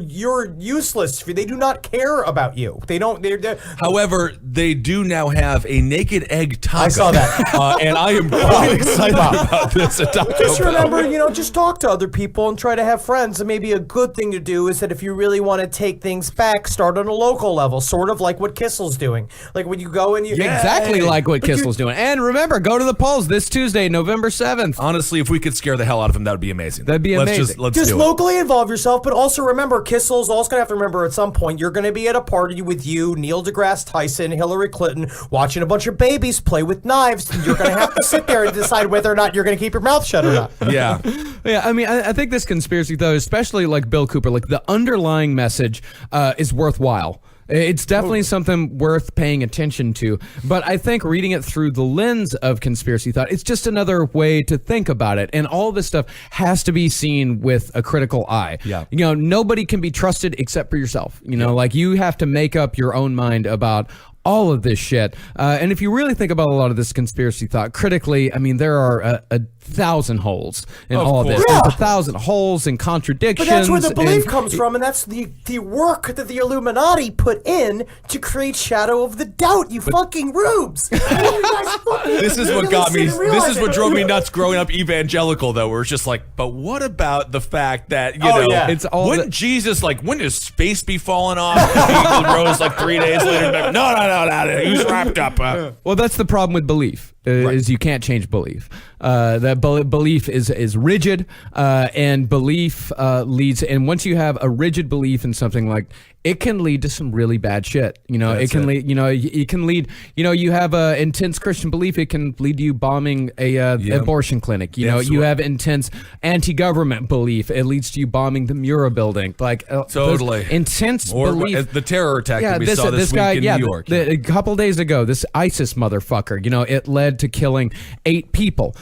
useless. They do not care about you. They don't. They're However, they do now have a naked egg taco. I saw that. And I am quite excited about this at Taco Just Bell. remember, just talk to other people and try to have friends. And maybe a good thing to do is that if you really want to take things back, start on a local level, sort of like what Kissel's doing. Like when you go and you exactly like what Kissel's doing. And remember, go to the polls this Tuesday, November 7th. Honestly, if we could scare the hell out of him, that would be amazing. That'd be amazing. Let's Just do it. locally involve yourself, but also remember, Kissel's also going to have to remember at some point you're going to be at a party with you, Neil deGrasse Tyson, Hillary Clinton, watching a bunch of babies play with knives, and you're going to have to sit there and decide whether or not you're going to keep your mouth shut or not. Yeah. Yeah, I mean, I think this conspiracy, though, especially like Bill Cooper, like the underlying message is worthwhile. It's definitely something worth paying attention to. But I think reading it through the lens of conspiracy thought, it's just another way to think about it. And all this stuff has to be seen with a critical eye. Yeah. Nobody can be trusted except for yourself. Like you have to make up your own mind about all of this shit. And if you really think about a lot of this conspiracy thought critically, I mean, there are a thousand holes in all of this. course. There's Yeah. 1,000 holes and contradictions. But that's where the belief and- comes from, and that's the work that the Illuminati put in to create Shadow of the Doubt, you fucking rubes. This is what got me. This is what drove me nuts growing up evangelical, though. Where it's just like, but what about the fact that yeah. It's all wouldn't Jesus wouldn't his face be falling off? He rose like 3 days later. And no, he was wrapped up. Well, that's the problem with belief. Is you can't change belief. That belief is rigid, and belief leads. And once you have a rigid belief in something, like it can lead to some really bad shit. It can lead. It can lead. You have a intense Christian belief. It can lead to you bombing a abortion clinic. You have intense anti-government belief. It leads to you bombing the Murrah building. Like Totally. intense Or belief. the terror attack that we saw this week guy, in New York. A couple days ago, this ISIS motherfucker, it led to killing 8 people.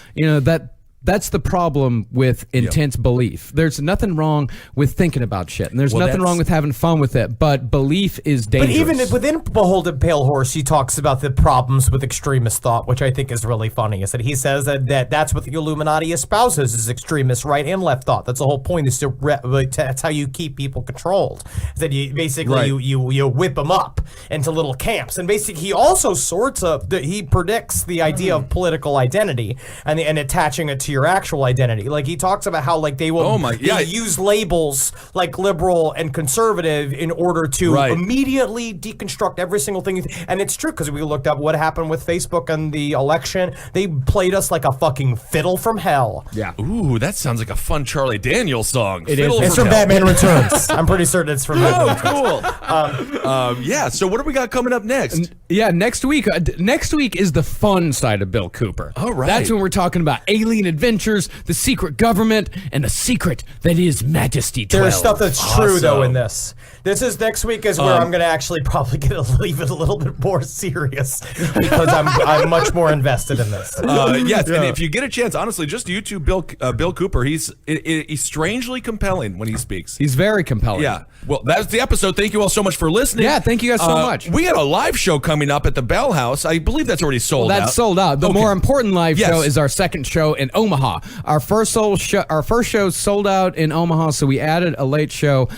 That's the problem with intense belief. There's nothing wrong with thinking about shit, and there's nothing wrong with having fun with it, but belief is But dangerous. even within Beholden Pale Horse, he talks about the problems with extremist thought, which I think is really funny. Is that he says that's what the Illuminati espouses is extremist right and left thought. That's the whole point. Is that's how you keep people controlled. Is that you basically Right. you whip them up into little camps, and basically he also he predicts the idea of political identity and attaching it to your actual identity. Like he talks about how like they will they use labels like liberal and conservative in order to immediately deconstruct every single thing. And it's true because we looked up what happened with Facebook and the election. They played us like a fucking fiddle from hell. yeah. Ooh, that sounds like a fun Charlie Daniels song. It Fiddle is. It's from from Hell. Batman Returns. I'm pretty certain it's from Batman Oh, Returns. cool. Yeah. So what do we got coming up next? Yeah, next week is the fun side of Bill Cooper. All right. That's when we're talking about alien adventures, the secret government, and the secret that is Majesty 12. There's stuff that's true though Awesome. in this. This is next week is where I'm going to actually probably get to leave it a little bit more serious because I'm much more invested in this. Yes, and if you get a chance, honestly, just YouTube Bill Cooper. He's strangely compelling when he speaks. He's very compelling. Yeah. Well, that's the episode. Thank you all so much for listening. Yeah, thank you guys so much. We got a live show coming coming up at the Bell House. I believe that's already sold out. That's sold out. The Okay. more important live Yes. show is our second show in Omaha. Our first show sold out in Omaha, so we added a late show.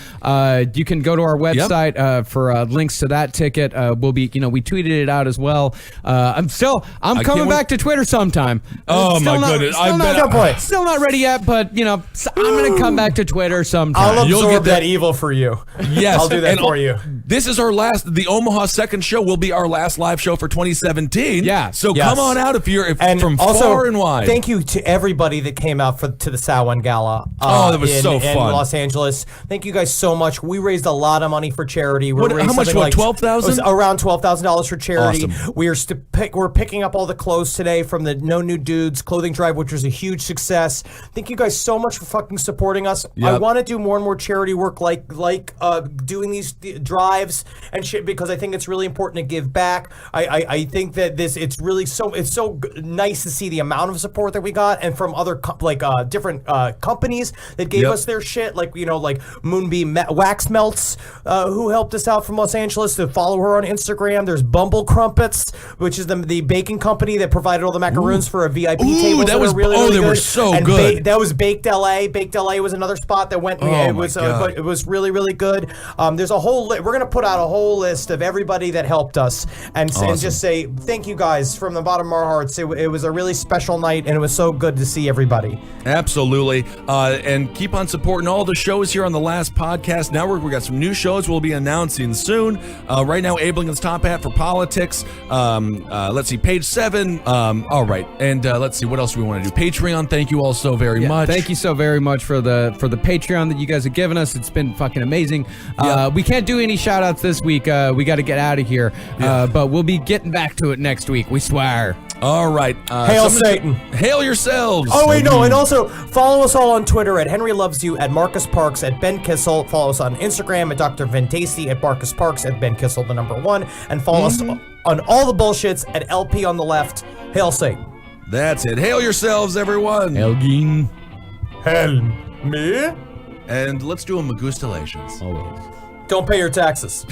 You can go to our website for links to that ticket. We'll be, we tweeted it out as well. I'm can't coming wait- back to Twitter sometime. Oh, Still my goodness. I bet- Good point. Still not ready yet, but I'm gonna come back to Twitter sometime. I'll You'll absorb get that- that evil for you. Yes, I'll do that and for you. This is the Omaha second show will be our last live show for 2017. Yeah. So Yes. come on out if you're And from also, far and wide. thank you to everybody that came out to the Samhain Gala. Oh, that was in, so in fun. Los Angeles. Thank you guys so much. We raised a lot of money for charity. How much? What, 12,000? It was around $12,000 for charity. Awesome. We're picking up all the clothes today from the No New Dudes clothing drive, which was a huge success. Thank you guys so much for fucking supporting us. Yep. I want to do more and more charity work, like doing these drives and shit, because I think it's really important to give back. I think that it's so nice to see the amount of support that we got, and from other different companies that gave Yep. us their shit, like Moonbeam Wax Melts, who helped us out from Los Angeles. To follow her on Instagram. There's Bumble Crumpets, which is the baking company that provided all the macaroons for a VIP table. that was- really, oh, really they were good. so And good. that was Baked LA. Baked LA was another spot that went. Oh, it my was God. but it was really, really good. There's a whole we're gonna put out a whole list of everybody that helped us and just say thank you guys from the bottom of our hearts. It was a really special night, and it was so good to see everybody. Absolutely. And keep on supporting all the shows here on the Last Podcast Network. We got some new shows we'll be announcing soon. Right now, Abe Lincoln's Top Hat for Politics. Let's see, page 7. All right. And let's see, what else do we want to do? Patreon, thank you all so very much. Thank you so very much for the Patreon that you guys have given us. It's been fucking amazing. We can't do any shout outs this week. We got to get out of here. But we'll be getting back to it next week. We swear. All right. Hail Satan. Hail yourselves. Oh wait, no, and also follow us all on Twitter at Henry Loves You, at Marcus Parks, at Ben Kissel. Follow us on Instagram at Dr. Ventasi, at Marcus Parks, at Ben Kissel, the number 1, and follow us on all the bullshits at LP on the left. Hail Satan. That's it. Hail yourselves, everyone. Elgin. Hail me. And let's do a Magustalations. Always. Don't pay your taxes.